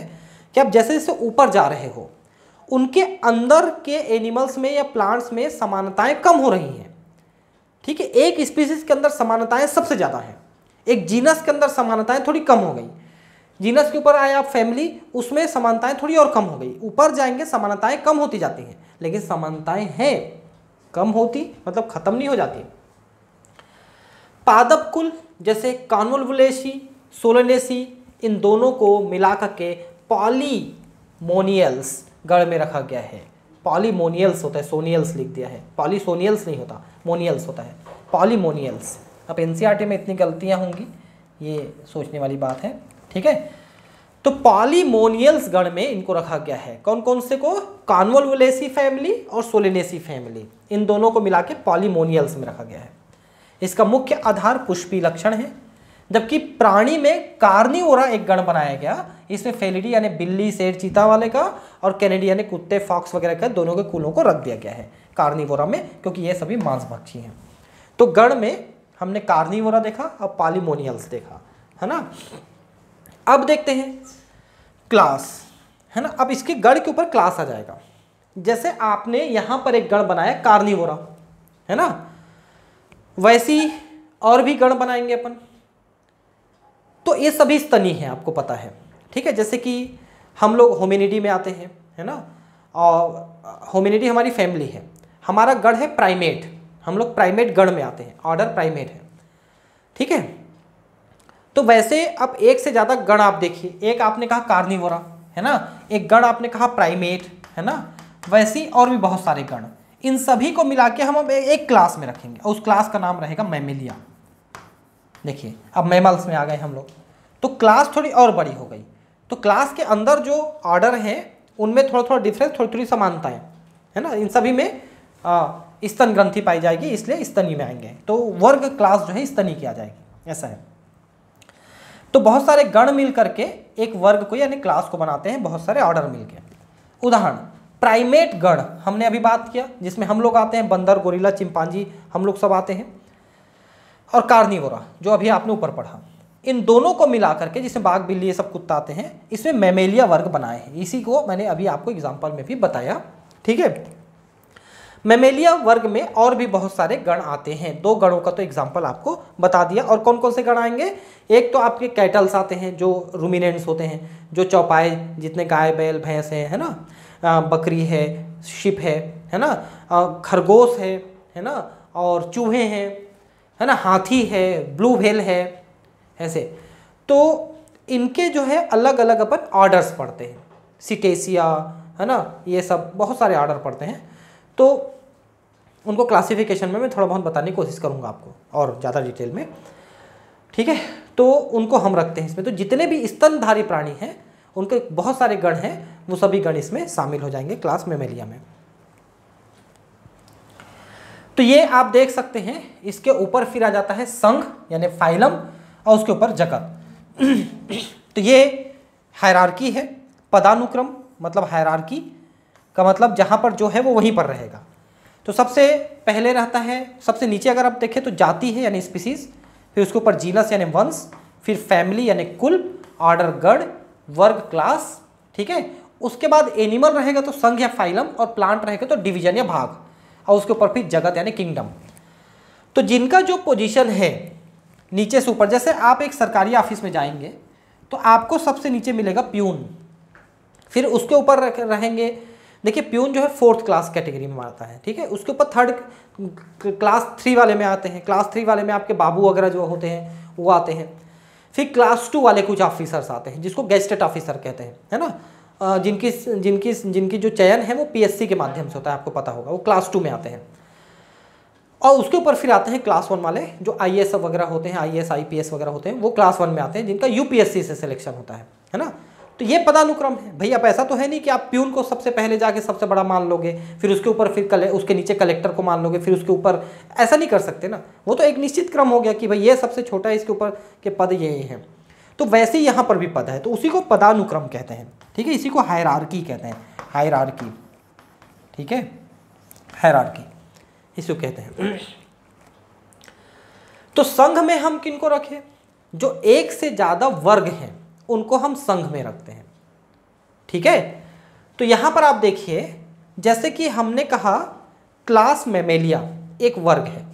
कि आप जैसे जैसे ऊपर जा रहे हो उनके अंदर के एनिमल्स में या प्लांट्स में समानताएं कम हो रही हैं, ठीक है। एक स्पीसीज के अंदर समानताएं सबसे ज़्यादा हैं, एक जीनस के अंदर समानताएं थोड़ी कम हो गई, जीनस के ऊपर आए आप फैमिली, उसमें समानताएं थोड़ी और कम हो गई, ऊपर जाएंगे समानताएं कम होती जाती हैं, लेकिन समानताएं हैं, कम होती मतलब खत्म नहीं हो जाती। पादप कुल जैसे कॉन्वोल्वुलेसी, सोलेनेसी, इन दोनों को मिलाकर के पॉलीमोनियल्स गण में रखा गया है। पॉलीमोनियल्स होता है, सोनियल्स लिख दिया है, पॉलीसोनियल्स नहीं होता, मोनियल्स होता है, पॉलीमोनियल्स। अब एनसीईआरटी में इतनी गलतियां होंगी, ये सोचने वाली बात है, ठीक है। तो पॉलीमोनियल्स गण में इनको रखा गया है। कौन कौन से को? कॉन्वोल्वुलेसी फैमिली और सोलेनेसी फैमिली, इन दोनों को मिला के पॉलीमोनियल्स में रखा गया है। इसका मुख्य आधार पुष्पी लक्षण है, जबकि प्राणी में कार्निवोरा एक गण बनाया गया, इसमें फेलिडी यानी बिल्ली, शेर, चीता वाले का और कैनिडी यानी कुत्ते, फॉक्स वगैरह का, दोनों के कुलों को रख दिया गया है कार्निवोरा में, क्योंकि ये सभी मांसभक्षी हैं। तो गण में हमने कार्निवोरा देखा, अब पॉलीमोनियल्स देखा, है ना। अब देखते हैं क्लास, है ना। अब इसके गण के ऊपर क्लास आ जाएगा। जैसे आपने यहां पर एक गण बनाया कार्निवोरा, है ना, वैसी और भी गण बनाएंगे अपन। तो ये सभी स्तनी हैं, आपको पता है, ठीक है। जैसे कि हम लोग होमिनिडी में आते हैं, है ना, और होमिनिडी हमारी फैमिली है। हमारा गण है प्राइमेट, हम लोग प्राइमेट गण में आते हैं, ऑर्डर प्राइमेट है, ठीक है। तो वैसे अब एक से ज़्यादा गण आप देखिए, एक आपने कहा कार्निवोरा, है ना, एक गण आपने कहा प्राइमेट, है ना, वैसी और भी बहुत सारे गण, इन सभी को मिला के हम अब एक क्लास में रखेंगे और उस क्लास का नाम रहेगा मैमेलिया। देखिए अब मैमल्स में आ गए हम लोग, तो क्लास थोड़ी और बड़ी हो गई। तो क्लास के अंदर जो ऑर्डर है उनमें थोड़ा थोड़ा डिफरेंस, थोड़ी थोड़ी समानताएं, है ना। इन सभी में स्तन ग्रंथि पाई जाएगी, इसलिए स्तनी में आएंगे। तो वर्ग क्लास जो है स्तनी की आ जाएगी, ऐसा है। तो बहुत सारे गण मिल करके एक वर्ग को यानी क्लास को बनाते हैं, बहुत सारे ऑर्डर मिलके। उदाहरण प्राइमेट गण हमने अभी बात किया, जिसमें हम लोग आते हैं, बंदर, गोरिल्ला, चिंपांजी, हम लोग सब आते हैं, और कार्निवोरा जो अभी आपने ऊपर पढ़ा, इन दोनों को मिला करके, जिसमें बाघ, बिल्ली, ये सब कुत्ता आते हैं, इसमें मैमेलिया वर्ग बनाए हैं। इसी को मैंने अभी आपको एग्जाम्पल में भी बताया, ठीक है। मैमेलिया वर्ग में और भी बहुत सारे गण आते हैं, 2 गणों का तो एग्जाम्पल आपको बता दिया। और कौन कौन से गण आएंगे? एक तो आपके कैटल्स आते हैं जो रूमिनेंट्स होते हैं, जो चौपाए, जितने गाय, बैल, भैंस हैं, है ना, बकरी है, शिप है ना, खरगोश है ना, और चूहे हैं, है ना, हाथी है, ब्लू व्हेल है, ऐसे। तो इनके जो है अलग अलग अपन ऑर्डर्स पढ़ते हैं, सिटेसिया, है ना, ये सब बहुत सारे ऑर्डर पढ़ते हैं। तो उनको क्लासिफिकेशन में मैं थोड़ा बहुत बताने की कोशिश करूँगा आपको और ज़्यादा डिटेल में, ठीक है। तो उनको हम रखते हैं इसमें। तो जितने भी स्तनधारी प्राणी हैं उनके बहुत सारे गण हैं, वो सभी गण इसमें शामिल हो जाएंगे क्लास मैमेलिया में। तो ये आप देख सकते हैं, इसके ऊपर फिर आ जाता है संघ यानी फाइलम, और उसके ऊपर जगत। तो ये हायरार्की है, पदानुक्रम मतलब हायरार्की का मतलब जहाँ पर जो है वो वहीं पर रहेगा। तो सबसे पहले रहता है, सबसे नीचे अगर आप देखें तो जाति है यानी स्पीसीज, फिर उसके ऊपर जीनस यानी वंश, फिर फैमिली यानी कुल, ऑर्डर गण, वर्ग क्लास, ठीक है। उसके बाद एनिमल रहेगा तो संघ या फाइलम, और प्लांट रहेगा तो डिवीजन या भाग, और उसके ऊपर फिर जगत यानी किंगडम। तो जिनका जो पोजीशन है नीचे से ऊपर, जैसे आप एक सरकारी ऑफिस में जाएंगे तो आपको सबसे नीचे मिलेगा प्यून, फिर उसके ऊपर रहेंगे, देखिए प्यून जो है 4th क्लास कैटेगरी में आता है, ठीक है। उसके ऊपर 3rd क्लास 3 वाले में आते हैं, क्लास 3 वाले में आपके बाबू वगैरह जो होते हैं वो आते हैं। फिर क्लास 2 वाले कुछ ऑफिसर्स आते हैं जिसको गेस्टेड ऑफिसर कहते हैं, है ना, जिनकी जो चयन है वो PSC के माध्यम से होता है, आपको पता होगा, वो क्लास 2 में आते हैं। और उसके ऊपर फिर आते हैं क्लास 1 वाले, जो IAS वगैरह होते हैं, IAS IPS वगैरह होते हैं, वो क्लास 1 में आते हैं, जिनका UPSC से सिलेक्शन होता है ना। तो ये पदानुक्रम है भाई। अब ऐसा तो है नहीं कि आप प्यून को सबसे पहले जाके सबसे बड़ा मान लोगे, फिर उसके ऊपर फिर उसके नीचे कलेक्टर को मान लोगे, फिर उसके ऊपर, ऐसा नहीं कर सकते ना। वो तो एक निश्चित क्रम हो गया कि भाई ये सबसे छोटा है, इसके ऊपर के पद ये हैं। तो वैसे ही यहाँ पर भी पद है, तो उसी को पदानुक्रम कहते हैं, ठीक है। इसी को हायरार्की कहते हैं, हायरार्की, ठीक है, हायरार्की इसको कहते हैं। तो संघ में हम किनको रखें? जो एक से ज़्यादा वर्ग हैं उनको हम संघ में रखते हैं, ठीक है। तो यहाँ पर आप देखिए, जैसे कि हमने कहा क्लास मेमेलिया एक वर्ग है,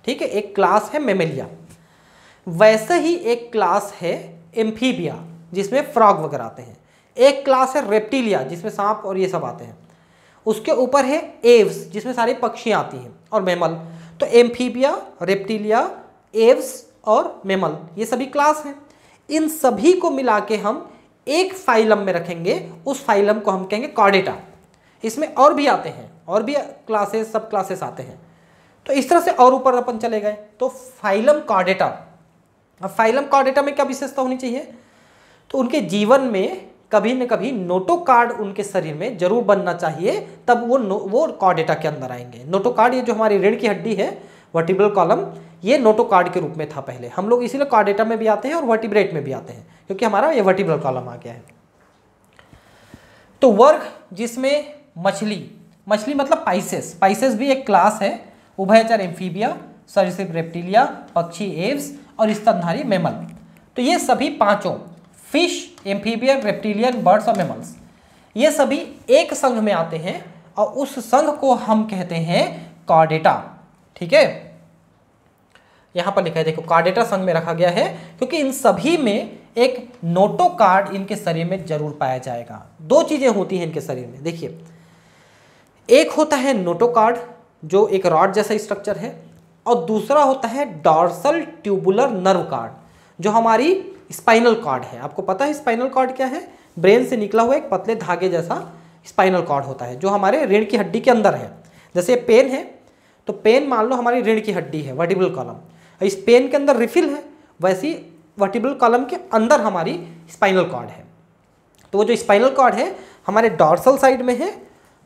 ठीक है, एक क्लास है मेमेलिया। वैसे ही एक क्लास है एम्फीबिया जिसमें फ्रॉग वगैरह आते हैं। एक क्लास है रेप्टिलिया जिसमें सांप और ये सब आते हैं। उसके ऊपर है एव्स जिसमें सारी पक्षियाँ आती हैं और मैमल। तो एम्फीबिया, रेप्टिलिया, एव्स और मैमल ये सभी क्लास हैं। इन सभी को मिला के हम एक फाइलम में रखेंगे, उस फाइलम को हम कहेंगे कॉर्डेटा। इसमें और भी आते हैं, और भी क्लासेस, सब क्लासेस आते हैं। तो इस तरह से और ऊपर अपन चले गए तो फाइलम कॉर्डेटा। अब फाइलम कॉर्डेटा में क्या विशेषता होनी चाहिए? तो उनके जीवन में कभी न कभी नोटोकार्ड उनके शरीर में जरूर बनना चाहिए, तब वो कॉर्डेटा के अंदर आएंगे। नोटोकार्ड ये जो हमारी रीढ़ की हड्डी है, वर्टिब्रल कॉलम, ये नोटोकार्ड के रूप में था पहले। हम लोग इसीलिए कॉर्डेटा में भी आते हैं और वर्टिब्रेट में भी आते हैं, क्योंकि हमारा ये वर्टिब्रल कॉलम आ गया है। तो वर्ग जिसमें मछली मतलब पाइसेस भी एक क्लास है। उभयचर एम्फीबिया, सरीसृप रेप्टिलिया, पक्षी एव्स और स्तनधारी मैमल। तो ये सभी पांचों, फिश, एम्फीबियन, रेप्टिलियन, बर्ड्स और मैमल्स, ये सभी एक संघ में आते हैं और उस संघ को हम कहते हैं कॉर्डेटा, ठीक है। यहां पर लिखा है देखो, कॉर्डेटा संघ में रखा गया है क्योंकि इन सभी में एक नोटोकार्ड इनके शरीर में जरूर पाया जाएगा। दो चीजें होती हैं इनके शरीर में, देखिए, एक होता है नोटोकार्ड जो एक रॉड जैसा स्ट्रक्चर है, और दूसरा होता है डॉर्सल ट्यूबुलर नर्व कार्ड जो हमारी स्पाइनल कॉर्ड है। आपको पता है स्पाइनल कॉर्ड क्या है? ब्रेन से निकला हुआ एक पतले धागे जैसा स्पाइनल कॉर्ड होता है जो हमारे रीढ़ की हड्डी के अंदर है। जैसे पेन है तो पेन मान लो हमारी रीढ़ की हड्डी है, वर्टिब्रल कॉलम, इस पेन के अंदर रिफिल है, वैसी वर्टिब्रल कॉलम के अंदर हमारी स्पाइनल कॉर्ड है। तो वो जो स्पाइनल कॉर्ड है हमारे डॉर्सल साइड में है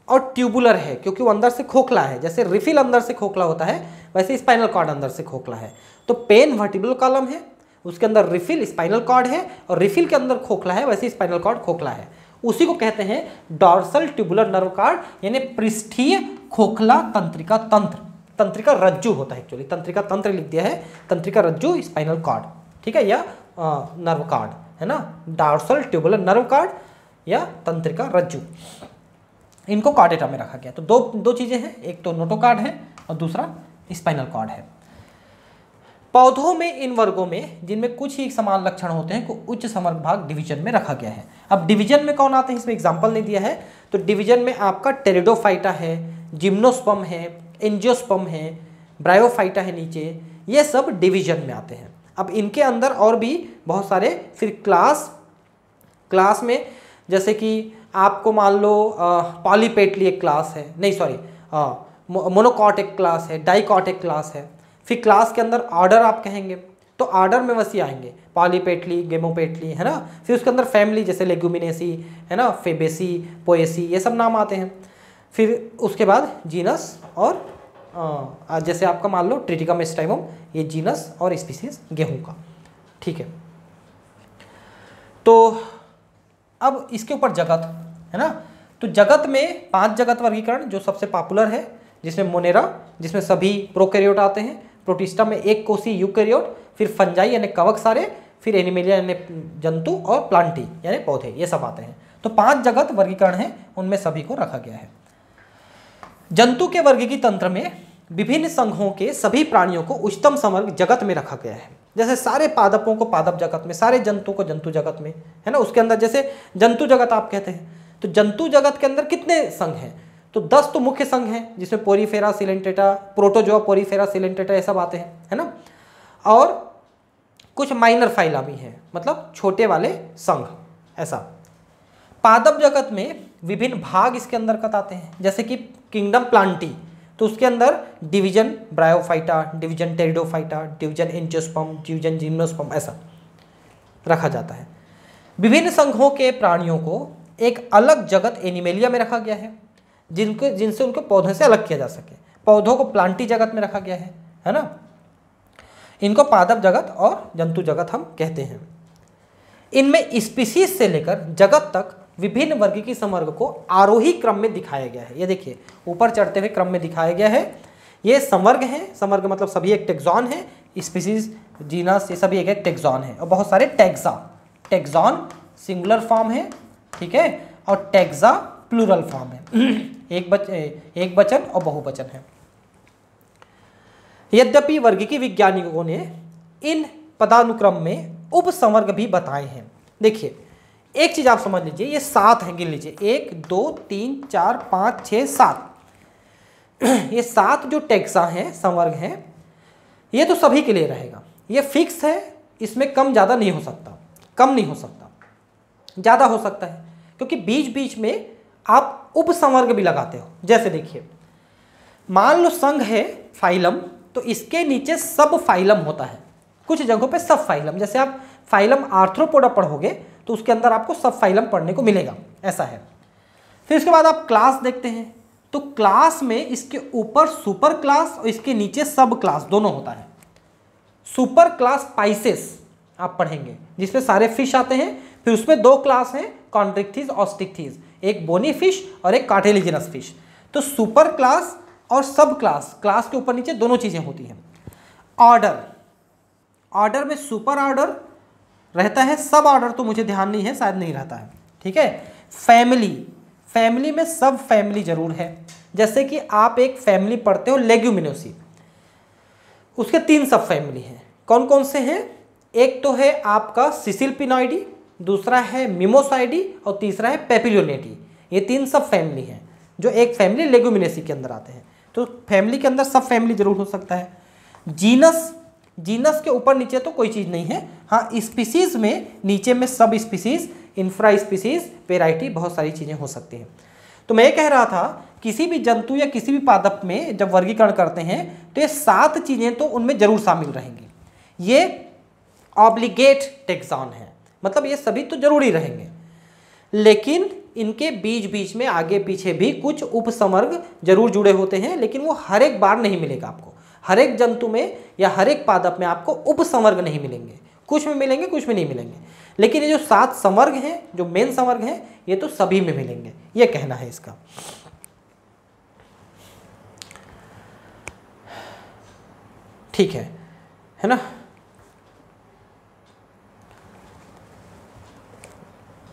और ट्यूबुलर है क्योंकि वो अंदर से खोखला है। जैसे रिफिल अंदर से खोखला होता है वैसे स्पाइनल कॉर्ड अंदर से खोखला है। तो पेन वर्टिब्रल कॉलम है, उसके अंदर रिफिल स्पाइनल कॉर्ड है, और रिफिल के अंदर खोखला है, वैसे स्पाइनल कॉर्ड खोखला है। उसी को कहते हैं डॉर्सल ट्यूबुलर नर्व कार्ड, यानी पृष्ठीय खोखला तंत्रिका तंत्र। तंत्रिका रज्जु होता है एक्चुअली, तंत्रिका तंत्र लिख दिया है, तंत्रिका रज्जु स्पाइनल कॉर्ड, ठीक है, या नर्व कार्ड है ना, डॉर्सल ट्यूबुलर नर्व कार्ड या तंत्रिका रज्जु, इनको कॉर्डेटा में रखा गया। तो दो चीजें हैं, एक तो नोटोकार्ड है और दूसरा स्पाइनल कॉर्ड है। पौधों में इन वर्गों में जिनमें कुछ ही समान लक्षण होते हैं को उच्च समर्ग भाग डिवीजन में रखा गया है। अब डिवीजन में कौन आते हैं इसमें एग्जांपल नहीं दिया है, तो डिवीजन में आपका टेरिडोफाइटा है, जिम्नोस्पर्म है, एंजियोस्पर्म है, ब्रायोफाइटा है नीचे, ये सब डिवीजन में आते हैं। अब इनके अंदर और भी बहुत सारे फिर क्लास में, जैसे कि आपको मान लो पॉलीपेटली एक क्लास है, नहीं सॉरी मोनोकॉट एक क्लास है, डाइकॉट एक क्लास है। फिर क्लास के अंदर ऑर्डर आप कहेंगे तो ऑर्डर में वैसे आएंगे पॉलीपेटली, गेमोपेटली, है ना। फिर उसके अंदर फैमिली जैसे लेगुमिनेसी, है ना, फेबेसी, पोएसी, ये सब नाम आते हैं। फिर उसके बाद जीनस और जैसे आपका मान लो ट्रिटिकम स्टाइमम, ये जीनस और स्पीसीज गेहूं का, ठीक है। तो अब इसके ऊपर जगत है ना, तो जगत में 5 जगत वर्गीकरण जो सबसे पॉपुलर है, जिसमें मोनेरा जिसमें सभी प्रोकैरियोट आते हैं, प्रोटिस्टा में एक कोषीय यूकैरियोट, फिर फंजाई यानी कवक सारे, फिर एनिमेलिया यानी जंतु, और प्लांटी यानी पौधे, ये सब आते हैं। तो 5 जगत वर्गीकरण हैं, उनमें सभी को रखा गया है। जंतु के वर्गीकी तंत्र में विभिन्न संघों के सभी प्राणियों को उच्चतम समर्ग जगत में रखा गया है। जैसे सारे पादपों को पादप जगत में, सारे जंतु को जंतु जगत में, है ना। उसके अंदर जैसे जंतु जगत आप कहते हैं, तो जंतु जगत के अंदर कितने संघ हैं? तो 10 तो मुख्य संघ हैं जिसमें Porifera Coelenterata, protozoa, Porifera Coelenterata, ये सब आते हैं, है ना। और कुछ माइनर फाइला भी हैं, मतलब छोटे वाले संघ। ऐसा पादप जगत में विभिन्न भाग इसके अंदर आते हैं, जैसे कि किंगडम प्लांटी, तो उसके अंदर division bryophyta, division pteridophyta, division angiosperm, division gymnosperm ऐसा रखा जाता है। विभिन्न संघों के प्राणियों को एक अलग जगत एनिमेलिया में रखा गया है, जिनसे उनको पौधों से अलग किया जा सके। पौधों को प्लांटी जगत में रखा गया है ना। इनको पादप जगत और जंतु जगत हम कहते हैं। इनमें स्पीसीज से लेकर जगत तक विभिन्न वर्गीकीय समवर्ग को आरोही क्रम में दिखाया गया है। ये देखिए ऊपर चढ़ते हुए क्रम में दिखाया गया है। ये समवर्ग है, समवर्ग मतलब सभी एक टेक्सॉन है, स्पीसीज जीनस ये सभी एक टेक्सॉन है, और बहुत सारे टैक्सा। टेक्सॉन सिंगुलर फॉर्म है, ठीक है, और टैक्सा प्लूरल फॉर्म है, एक वचन और बहुवचन है। यद्यपि वर्गीकीय वैज्ञानिकों ने इन पदानुक्रम में उपसंवर्ग भी बताए हैं। देखिए एक चीज आप समझ लीजिए, ये 7 हैं, गिन लीजिए 1 2 3 4 5 6 7 ये 7 जो टैक्सा हैं, संवर्ग हैं, ये तो सभी के लिए रहेगा। ये फिक्स है, इसमें कम ज़्यादा नहीं हो सकता, कम नहीं हो सकता, ज़्यादा हो सकता है, क्योंकि बीच बीच में आप उपसंवर्ग भी लगाते हो। जैसे देखिए मान लो संघ है फाइलम, तो इसके नीचे सब फाइलम होता है, कुछ जगहों पे सब फाइलम। जैसे आप फाइलम आर्थ्रोपोडा पढ़ोगे तो उसके अंदर आपको सब फाइलम पढ़ने को मिलेगा, ऐसा है। फिर उसके बाद आप क्लास देखते हैं, तो क्लास में इसके ऊपर सुपर क्लास और इसके नीचे सब क्लास दोनों होता है। सुपर क्लास पाइसेस आप पढ़ेंगे, जिसमें सारे फिश आते हैं। फिर उसमें 2 क्लास हैं, कॉन्ट्रिक्थिस और स्टिक्थिस, एक बोनी फिश और एक कार्टिलेजिनस फिश। तो सुपर क्लास और सब क्लास, क्लास के ऊपर नीचे दोनों चीज़ें होती हैं। ऑर्डर, ऑर्डर में सुपर ऑर्डर रहता है, सब ऑर्डर तो मुझे ध्यान नहीं है, शायद नहीं रहता है, ठीक है। फैमिली, फैमिली में सब फैमिली जरूर है। जैसे कि आप एक फैमिली पढ़ते हो लेग्यूमिनोसी, उसके 3 सब फैमिली हैं। कौन कौन से हैं? एक तो है आपका सिसिलपिनॉइडी, दूसरा है मिमोसाइडी और तीसरा है पेपिलोनेटी। ये 3 सब फैमिली हैं जो एक फैमिली लेग्यूमिनेसी के अंदर आते हैं। तो फैमिली के अंदर सब फैमिली जरूर हो सकता है। जीनस, जीनस के ऊपर नीचे तो कोई चीज़ नहीं है। हाँ, स्पीसीज में नीचे में sub species, infra species, variety, बहुत सारी चीज़ें हो सकती हैं। तो मैं कह रहा था किसी भी जंतु या किसी भी पादप में जब वर्गीकरण करते हैं तो ये 7 चीज़ें तो उनमें जरूर शामिल रहेंगी। ये ऑब्लिगेट टेक्सॉन है, मतलब ये सभी तो जरूरी रहेंगे, लेकिन इनके बीच बीच में आगे पीछे भी कुछ उपसमर्ग जरूर जुड़े होते हैं, लेकिन वो हर एक बार नहीं मिलेगा आपको। हर एक जंतु में या हर एक पादप में आपको उपसमर्ग नहीं मिलेंगे, कुछ में मिलेंगे कुछ में नहीं मिलेंगे। लेकिन ये जो 7 संवर्ग हैं, जो मेन संवर्ग हैं, ये तो सभी में मिलेंगे, ये कहना है इसका। ठीक है ना।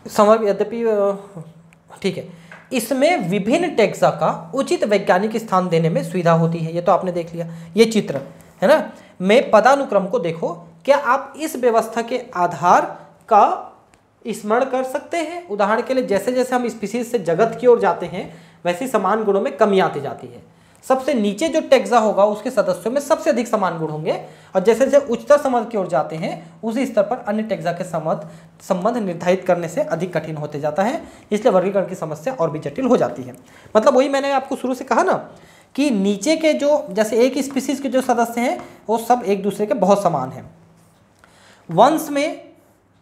संवर्ग यद्यपि ठीक है, इसमें विभिन्न टैक्सा का उचित वैज्ञानिक स्थान देने में सुविधा होती है। ये तो आपने देख लिया, ये चित्र है ना। मैं पदानुक्रम को देखो, क्या आप इस व्यवस्था के आधार का स्मरण कर सकते हैं? उदाहरण के लिए जैसे जैसे हम स्पीसीज से जगत की ओर जाते हैं, वैसे समान गुणों में कमी आती जाती है। सबसे नीचे जो टैक्सा होगा उसके सदस्यों में सबसे अधिक समान गुण होंगे, और जैसे जैसे उच्चतर संवर्ग की ओर जाते हैं उसी स्तर पर अन्य टैक्सा के संबंध निर्धारित करने से अधिक कठिन होते जाता है। इसलिए वर्गीकरण की समस्या और भी जटिल हो जाती है। मतलब वही मैंने आपको शुरू से कहा ना कि नीचे के जो जैसे एक स्पीसीज के जो सदस्य हैं वो सब एक दूसरे के बहुत समान हैं। वंश में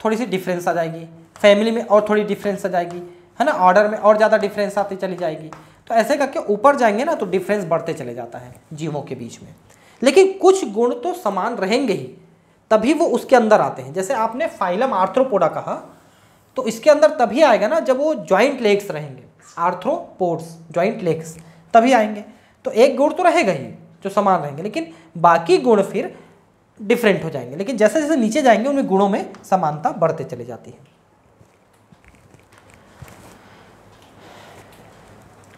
थोड़ी सी डिफरेंस आ जाएगी, फैमिली में और थोड़ी डिफरेंस आ जाएगी, है ना, ऑर्डर में और ज़्यादा डिफरेंस आती चली जाएगी। तो ऐसे करके ऊपर जाएंगे ना तो डिफरेंस बढ़ते चले जाता है जीवों के बीच में। लेकिन कुछ गुण तो समान रहेंगे ही, तभी वो उसके अंदर आते हैं। जैसे आपने फाइलम आर्थ्रोपोडा कहा, तो इसके अंदर तभी आएगा ना जब वो जॉइंट लेग्स रहेंगे, आर्थ्रोपोड्स जॉइंट लेग्स, तभी आएंगे। तो एक गुण तो रहेगा ही जो समान रहेंगे, लेकिन बाकी गुण फिर डिफरेंट हो जाएंगे। लेकिन जैसे जैसे नीचे जाएंगे उनमें गुणों में समानता बढ़ते चली जाती है।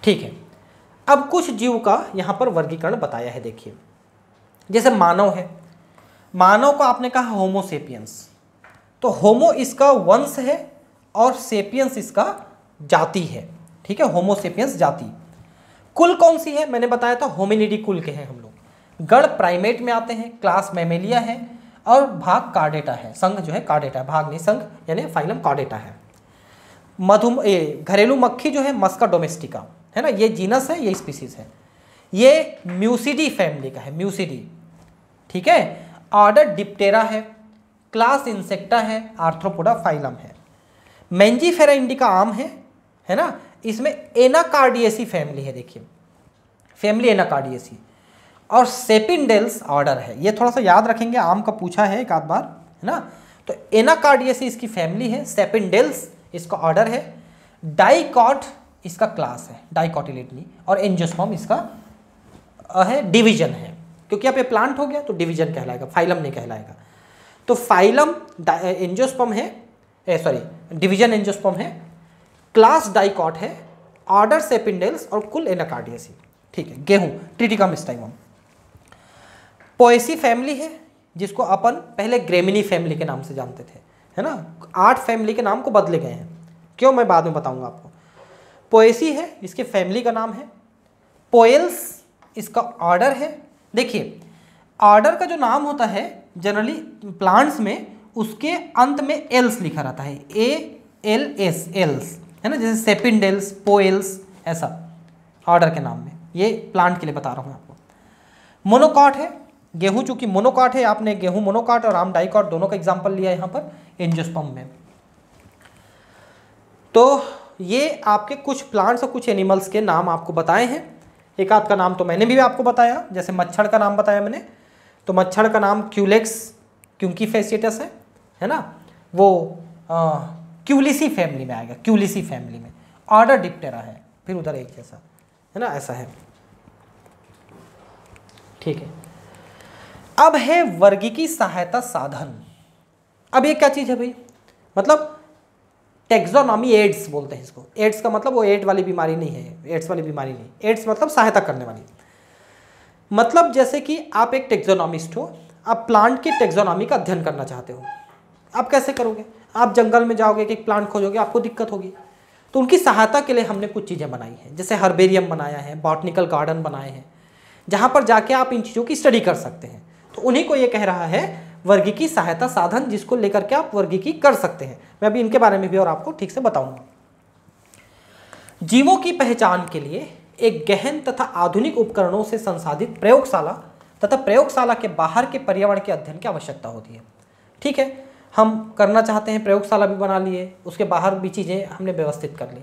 ठीक है, अब कुछ जीव का यहाँ पर वर्गीकरण बताया है। देखिए जैसे मानव है, मानव को आपने कहा होमोसेपियंस, तो होमो इसका वंश है और सेपियंस इसका जाति है। ठीक है, होमोसेपियंस जाति। कुल कौन सी है? मैंने बताया था होमिनिडी कुल के हैं हम लोग। गण प्राइमेट में आते हैं, क्लास मैमेलिया है और भाग कार्डेटा है। संघ जो है कार्डेटा है, भाग नहीं संघ, यानी फाइलम कार्डेटा है। घरेलू मक्खी जो है मस्का डोमेस्टिका है ना, ये जीनस है, ये स्पीसीज है। ये म्यूसिडी फैमिली का है, म्यूसिडी, ठीक है। ऑर्डर डिप्टेरा है, क्लास इंसेक्टा है, आर्थ्रोपोडा फाइलम है। मेंजीफेरा इंडिका आम है ना, इसमें एनाकार्डियेसी फैमिली है, देखिए फैमिली एनाकार्डियेसी। और सेपिंडेल्स ऑर्डर है, ये थोड़ा सा याद रखेंगे, आम का पूछा है एक आध बार, है ना। तो एनाकार्डियेसी इसकी फैमिली है, सेपिंडेल्स इसका ऑर्डर है, डाइकॉट इसका क्लास है, डाइकॉटिलेडनी, और एंजियोस्पर्म इसका है डिवीजन है, क्योंकि यहाँ पे प्लांट हो गया तो डिवीजन कहलाएगा, फाइलम नहीं कहलाएगा। तो फाइलम एंजियोस्पर्म है, सॉरी डिवीजन एंजियोस्पर्म है, क्लास डाइकॉट है, ऑर्डर सेपिंडेल्स और कुल एनाकार्डियेसी, ठीक है। गेहूं ट्रिटिकम स्टाइमम। पोएसी फैमिली है, जिसको अपन पहले ग्रेमिनी फैमिली के नाम से जानते थे, है ना। 8 फैमिली के नाम को बदले गए हैं, क्यों मैं बाद में बताऊंगा आपको। पोएसी है, इसके फैमिली का नाम है। पोएल्स इसका ऑर्डर है। देखिए ऑर्डर का जो नाम होता है जनरली प्लांट्स में, उसके अंत में एल्स लिखा रहता है, ALS, एल्स, है ना, जैसे सेपिंडेल्स, पोएल्स, ऐसा ऑर्डर के नाम में। ये प्लांट के लिए बता रहा हूँ आपको। मोनोकॉट है, गेहूं चूंकि मोनोकॉट है, आपने गेहूं मोनोकॉट और आम डाइकॉट दोनों का एग्जांपल लिया यहाँ पर एंजियोस्पर्म में। तो ये आपके कुछ प्लांट्स और कुछ एनिमल्स के नाम आपको बताए हैं। एक आध का नाम तो मैंने भी आपको बताया, जैसे मच्छर का नाम बताया मैंने, तो मच्छर का नाम क्यूलेक्स क्यूंकी फेसिटस है ना, वो क्यूलिसी फैमिली में आएगा, क्यूलिसी फैमिली में। ऑर्डर डिप्टेरा है, फिर उधर एक जैसा, है ना, ऐसा है, ठीक है। अब है वर्गीकी सहायता साधन। अब ये क्या चीज़ है भाई, मतलब टेक्सोनॉमी एड्स बोलते हैं इसको। एड्स का मतलब वो एड वाली बीमारी नहीं है, एड्स वाली बीमारी नहीं, एड्स मतलब सहायता करने वाली। मतलब जैसे कि आप एक टेक्सोनॉमिस्ट हो, आप प्लांट की टेक्सोनॉमी का अध्ययन करना चाहते हो, आप कैसे करोगे? आप जंगल में जाओगे, एक प्लांट खोजोगे, आपको दिक्कत होगी। तो उनकी सहायता के लिए हमने कुछ चीज़ें बनाई हैं, जैसे हर्बेरियम बनाया है, बॉटनिकल गार्डन बनाए हैं, जहाँ पर जाके आप इन चीज़ों की स्टडी कर सकते हैं। तो उन्हीं को ये कह रहा है वर्गीकी सहायता साधन, जिसको लेकर के आप वर्गीकी कर सकते हैं। मैं अभी इनके बारे में भी और आपको ठीक से बताऊंगा। जीवों की पहचान के लिए एक गहन तथा आधुनिक उपकरणों से संसाधित प्रयोगशाला तथा प्रयोगशाला के बाहर के पर्यावरण के अध्ययन की आवश्यकता होती है। ठीक है, हम करना चाहते हैं, प्रयोगशाला भी बना लिए, उसके बाहर भी चीज़ें हमने व्यवस्थित कर ली।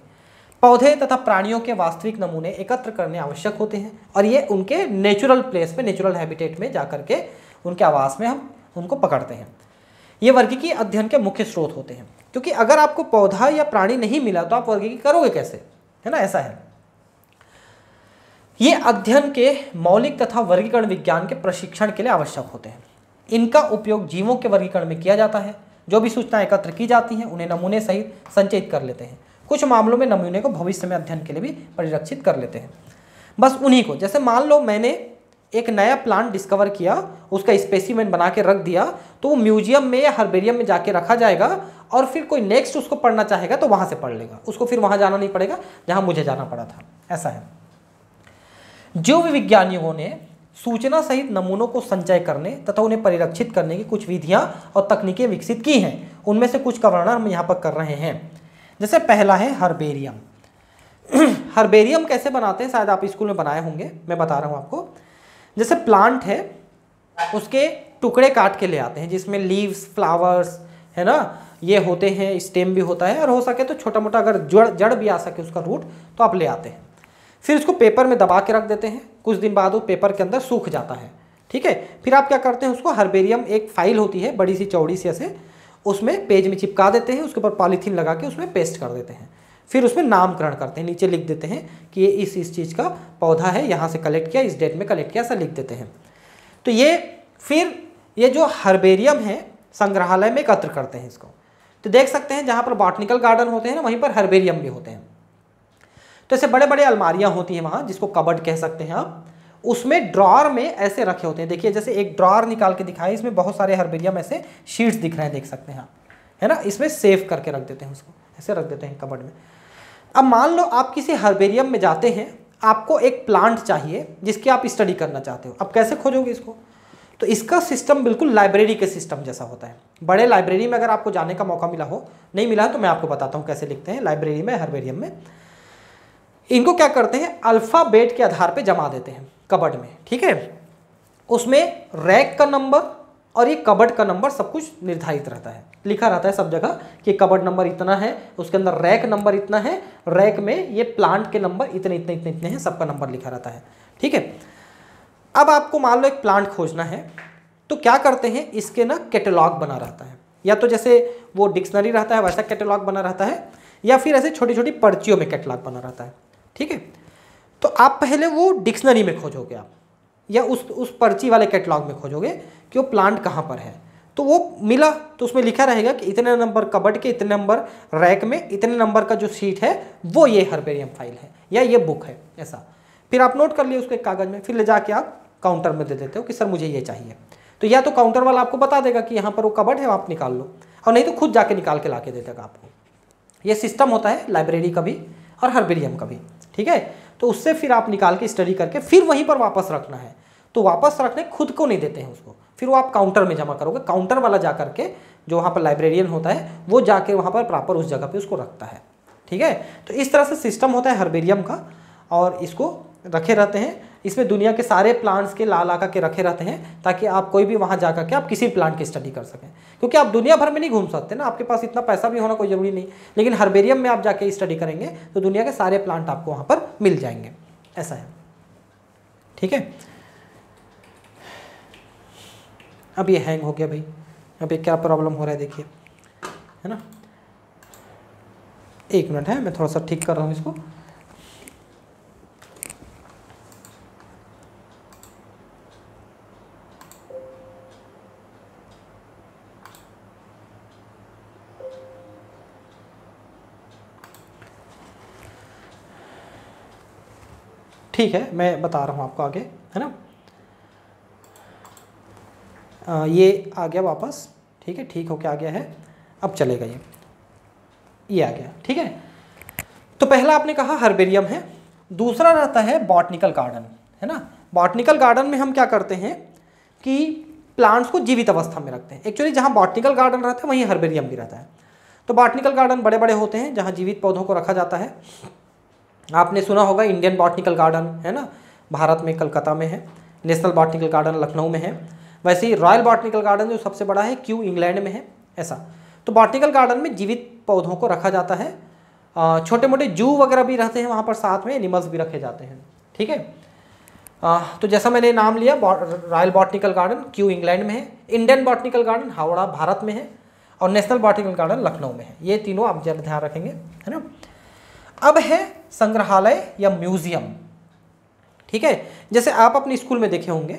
पौधे तथा प्राणियों के वास्तविक नमूने एकत्र करने आवश्यक होते हैं, और ये उनके नेचुरल प्लेस पे, नेचुरल हैबिटेट में जाकर के उनके आवास में हम उनको पकड़ते हैं। ये वर्गीकी अध्ययन के मुख्य स्रोत होते हैं, क्योंकि अगर आपको पौधा या प्राणी नहीं मिला तो आप वर्गीकी करोगे कैसे, है ना, ऐसा है। ये अध्ययन के मौलिक तथा वर्गीकरण विज्ञान के प्रशिक्षण के लिए आवश्यक होते हैं। इनका उपयोग जीवों के वर्गीकरण में किया जाता है। जो भी सूचनाएं एकत्र की जाती हैं उन्हें नमूने सहित संचित कर लेते हैं। कुछ मामलों में नमूने को भविष्य में अध्ययन के लिए भी परिरक्षित कर लेते हैं। बस उन्हीं को, जैसे मान लो मैंने एक नया प्लांट डिस्कवर किया, उसका स्पेसिमेन बना के रख दिया, तो वो म्यूजियम में या हर्बेरियम में जाके रखा जाएगा, और फिर कोई नेक्स्ट उसको पढ़ना चाहेगा तो वहाँ से पढ़ लेगा, उसको फिर वहाँ जाना नहीं पड़ेगा जहाँ मुझे जाना पड़ा था, ऐसा है। जीव विज्ञानियों ने सूचना सहित नमूनों को संचय करने तथा उन्हें परिरक्षित करने की कुछ विधियाँ और तकनीकें विकसित की हैं। उनमें से कुछ का वर्णन हम यहाँ पर कर रहे हैं। जैसे पहला है हर्बेरियम। हर्बेरियम कैसे बनाते हैं, शायद आप स्कूल में बनाए होंगे, मैं बता रहा हूँ आपको। जैसे प्लांट है, उसके टुकड़े काट के ले आते हैं, जिसमें लीव्स, फ्लावर्स, है ना, ये होते हैं, स्टेम भी होता है, और हो सके तो छोटा मोटा अगर जड़ भी आ सके उसका रूट, तो आप ले आते हैं। फिर उसको पेपर में दबा के रख देते हैं, कुछ दिन बाद वो पेपर के अंदर सूख जाता है। ठीक है, फिर आप क्या करते हैं, उसको हर्बेरियम एक फाइल होती है बड़ी सी चौड़ी सी, ऐसे उसमें पेज में चिपका देते हैं, उसके ऊपर पॉलीथीन लगा के उसमें पेस्ट कर देते हैं। फिर उसमें नामकरण करते हैं, नीचे लिख देते हैं कि ये इस चीज़ का पौधा है, यहाँ से कलेक्ट किया, इस डेट में कलेक्ट किया, ऐसा लिख देते हैं। तो ये फिर ये जो हर्बेरियम है संग्रहालय में एकत्र करते हैं इसको। तो देख सकते हैं जहाँ पर बॉटनिकल गार्डन होते हैं ना, वहीं पर हर्बेरियम भी होते हैं। तो ऐसे बड़े बड़े अलमारियाँ होती हैं वहाँ, जिसको कबर्ड कह सकते हैं आप। उसमें ड्रॉअर में ऐसे रखे होते हैं, देखिए जैसे एक ड्रॉअर निकाल के दिखाई, इसमें बहुत सारे हर्बेरियम ऐसे शीट्स दिख रहे हैं, देख सकते हैं आप, है ना। इसमें सेव करके रख देते हैं, उसको ऐसे रख देते हैं कबर्ड में। अब मान लो आप किसी हर्बेरियम में जाते हैं, आपको एक प्लांट चाहिए जिसकी आप स्टडी करना चाहते हो, अब कैसे खोजोगे इसको? तो इसका सिस्टम बिल्कुल लाइब्रेरी के सिस्टम जैसा होता है। बड़े लाइब्रेरी में अगर आपको जाने का मौका मिला हो, नहीं मिला तो मैं आपको बताता हूँ कैसे लिखते हैं लाइब्रेरी में, हर्बेरियम में। इनको क्या करते हैं, अल्फ़ाबेट के आधार पे जमा देते हैं कबर्ड में, ठीक है। उसमें रैक का नंबर और ये कबर्ड का नंबर सब कुछ निर्धारित रहता है, लिखा रहता है सब जगह कि कबर्ड नंबर इतना है, उसके अंदर रैक नंबर इतना है, रैक में ये प्लांट के नंबर इतने इतने इतने इतने हैं, सबका नंबर लिखा रहता है, ठीक है। अब आपको मान लो एक प्लांट खोजना है, तो क्या करते हैं, इसके ना कैटलॉग बना रहता है, या तो जैसे वो डिक्शनरी रहता है वैसा कैटलॉग बना रहता है, या फिर ऐसे छोटी छोटी पर्चियों में कैटलॉग बना रहता है, ठीक है। तो आप पहले वो डिक्शनरी में खोजोगे आप, या उस पर्ची वाले कैटलॉग में खोजोगे कि वो प्लांट कहाँ पर है। तो वो मिला तो उसमें लिखा रहेगा कि इतने नंबर कबर्ड के, इतने नंबर रैक में, इतने नंबर का जो शीट है वो ये हर्बेरियम फाइल है या ये बुक है, ऐसा। फिर आप नोट कर लिए उसके कागज़ में, फिर ले जाके आप काउंटर में दे देते हो कि सर मुझे ये चाहिए। तो या तो काउंटर वाला आपको बता देगा कि यहाँ पर वो कबर्ड है, आप निकाल लो, और नहीं तो खुद जाके निकाल के ला के दे देगा आपको। ये सिस्टम होता है लाइब्रेरी का भी और हर्बेरियम का भी, ठीक है। तो उससे फिर आप निकाल के स्टडी करके फिर वहीं पर वापस रखना है, तो वापस रखने खुद को नहीं देते हैं उसको, फिर वो आप काउंटर में जमा करोगे, काउंटर वाला जा करके जो वहाँ पर लाइब्रेरियन होता है वो जाके वहाँ पर प्रॉपर उस जगह पे उसको रखता है, ठीक है। तो इस तरह से सिस्टम होता है हर्बेरियम का, और इसको रखे रहते हैं। इसमें दुनिया के सारे प्लांट्स के ला के रखे रहते हैं, ताकि आप कोई भी वहाँ जा करके आप किसी प्लांट की स्टडी कर सकें, क्योंकि आप दुनिया भर में नहीं घूम सकते ना, आपके पास इतना पैसा भी होना कोई ज़रूरी नहीं। लेकिन हर्बेरियम में आप जाके स्टडी करेंगे तो दुनिया के सारे प्लांट आपको वहाँ पर मिल जाएंगे, ऐसा है, ठीक है। अब ये हैंग हो गया भाई, अब ये क्या प्रॉब्लम हो रहा है देखिए, है ना। एक मिनट है, मैं थोड़ा सा ठीक कर रहा हूँ इसको। ठीक है, मैं बता रहा हूँ आपको आगे, है ना। ये आ गया वापस, ठीक है, ठीक होके आ गया है, अब चलेगा ये आ गया, ठीक है। तो पहला आपने कहा हर्बेरियम है, दूसरा रहता है बॉटनिकल गार्डन, है ना। बॉटनिकल गार्डन में हम क्या करते हैं कि प्लांट्स को जीवित अवस्था में रखते हैं। एक्चुअली जहाँ बॉटनिकल गार्डन रहता है वहीं हर्बेरियम भी रहता है। तो बॉटनिकल गार्डन बड़े बड़े होते हैं जहाँ जीवित पौधों को रखा जाता है। आपने सुना होगा इंडियन बॉटनिकल गार्डन, है ना, भारत में कलकत्ता में है। नेशनल बॉटनिकल गार्डन लखनऊ में है। वैसे ही रॉयल बॉटनिकल गार्डन जो सबसे बड़ा है क्यू इंग्लैंड में है, ऐसा। तो बॉटनिकल गार्डन में जीवित पौधों को रखा जाता है। छोटे मोटे जू वगैरह भी रहते हैं वहाँ पर, साथ में एनिमल्स भी रखे जाते हैं, ठीक है। तो जैसा मैंने नाम लिया, royal botanical garden Q England में है, Indian botanical garden Howrah Bharat में है, और नेशनल बॉटनिकल गार्डन लखनऊ में है। ये तीनों आप जरा ध्यान रखेंगे, है ना। अब है संग्रहालय या म्यूजियम, ठीक है। जैसे आप अपने स्कूल में देखे होंगे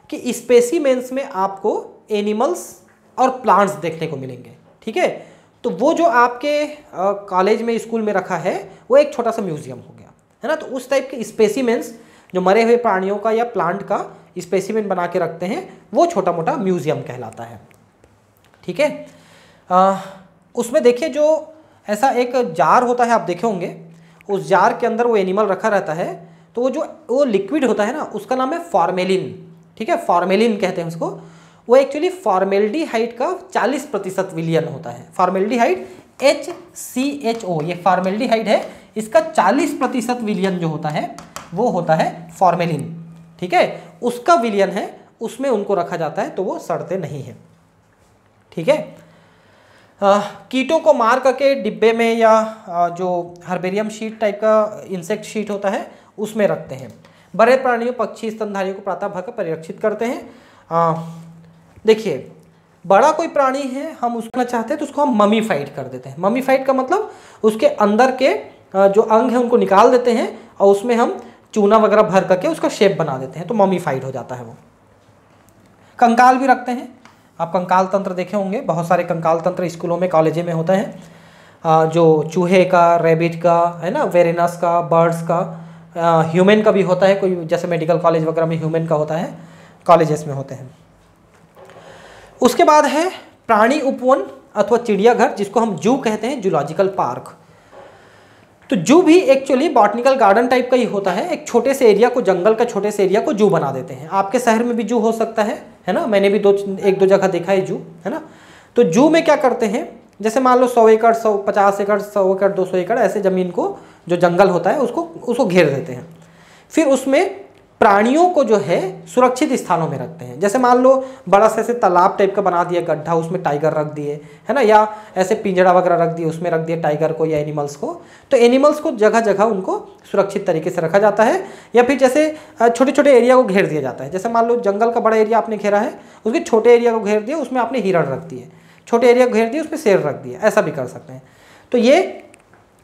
कि स्पेसिमेंस में आपको एनिमल्स और प्लांट्स देखने को मिलेंगे, ठीक है। तो वो जो आपके कॉलेज में स्कूल में रखा है वो एक छोटा सा म्यूजियम हो गया, है ना। तो उस टाइप के स्पेसिमेंस जो मरे हुए प्राणियों का या प्लांट का स्पेसिमेन बना के रखते हैं वो छोटा मोटा म्यूजियम कहलाता है, ठीक है। उसमें देखिए जो ऐसा एक जार होता है, आप देखे होंगे, उस जार के अंदर वो एनिमल रखा रहता है। तो वो लिक्विड होता है ना, उसका नाम है फॉर्मेलिन, ठीक है, फॉर्मेलिन कहते हैं उसको। वो एक्चुअली फॉर्मेल्डिहाइड का 40% विलियन होता है। फॉर्मेल्डिहाइड HCHO, ये फॉर्मेल्डिहाइड है, इसका 40% विलियन जो होता है वो होता है फॉर्मेलिन, ठीक है। उसका विलियन है, उसमें उनको रखा जाता है तो वो सड़ते नहीं है, ठीक है। कीटों को मार करके डिब्बे में या जो हर्बेरियम शीट टाइप का इंसेक्ट शीट होता है उसमें रखते हैं। बड़े प्राणियों, पक्षी, स्तनधारियों को प्रातः भर कर परिरक्षित करते हैं। देखिए, बड़ा कोई प्राणी है, हम उसको चाहते हैं तो उसको हम ममीफाइड कर देते हैं। ममीफाइड का मतलब उसके अंदर के जो अंग हैं उनको निकाल देते हैं और उसमें हम चूना वगैरह भर करके उसका शेप बना देते हैं, तो ममीफाइड हो जाता है वो। कंकाल भी रखते हैं, आप कंकाल तंत्र देखे होंगे, बहुत सारे कंकाल तंत्र स्कूलों में, कॉलेजों में होता है। जो चूहे का, रैबिट का, है ना, वेरिनस का, बर्ड्स का, ह्यूमन का भी होता है, कोई जैसे मेडिकल कॉलेज वगैरह में ह्यूमन का होता है, कॉलेजेस में होते हैं। उसके बाद है प्राणी उपवन अथवा चिड़ियाघर, जिसको हम जू कहते हैं, जूलॉजिकल पार्क। तो जू भी एक्चुअली बॉटनिकल गार्डन टाइप का ही होता है। एक छोटे से एरिया को, जंगल का छोटे से एरिया को जू बना देते हैं। आपके शहर में भी जू हो सकता है ना, मैंने भी एक दो जगह देखा है जू, है ना। तो जू में क्या करते हैं, जैसे मान लो 100 एकड़, 150 एकड़, 100 एकड़, 200 एकड़ ऐसे ज़मीन को जो जंगल होता है उसको घेर देते हैं। फिर उसमें प्राणियों को जो है सुरक्षित स्थानों में रखते हैं। जैसे मान लो बड़ा सा ऐसे तालाब टाइप का बना दिया गड्ढा, उसमें टाइगर रख दिए, है ना, या ऐसे पिंजड़ा वगैरह रख दिए, उसमें रख दिए टाइगर को या एनिमल्स को। तो एनिमल्स को जगह जगह उनको सुरक्षित तरीके से रखा जाता है। या फिर जैसे छोटे छोटे एरिया को घेर दिया जाता है। जैसे मान लो जंगल का बड़ा एरिया आपने घेरा है, उसके छोटे एरिया को घेर दिया, उसमें आपने हिरण रख दिए, छोटे एरिया को घेर दिया, उसमें शेर रख दिया, ऐसा भी कर सकते हैं। तो ये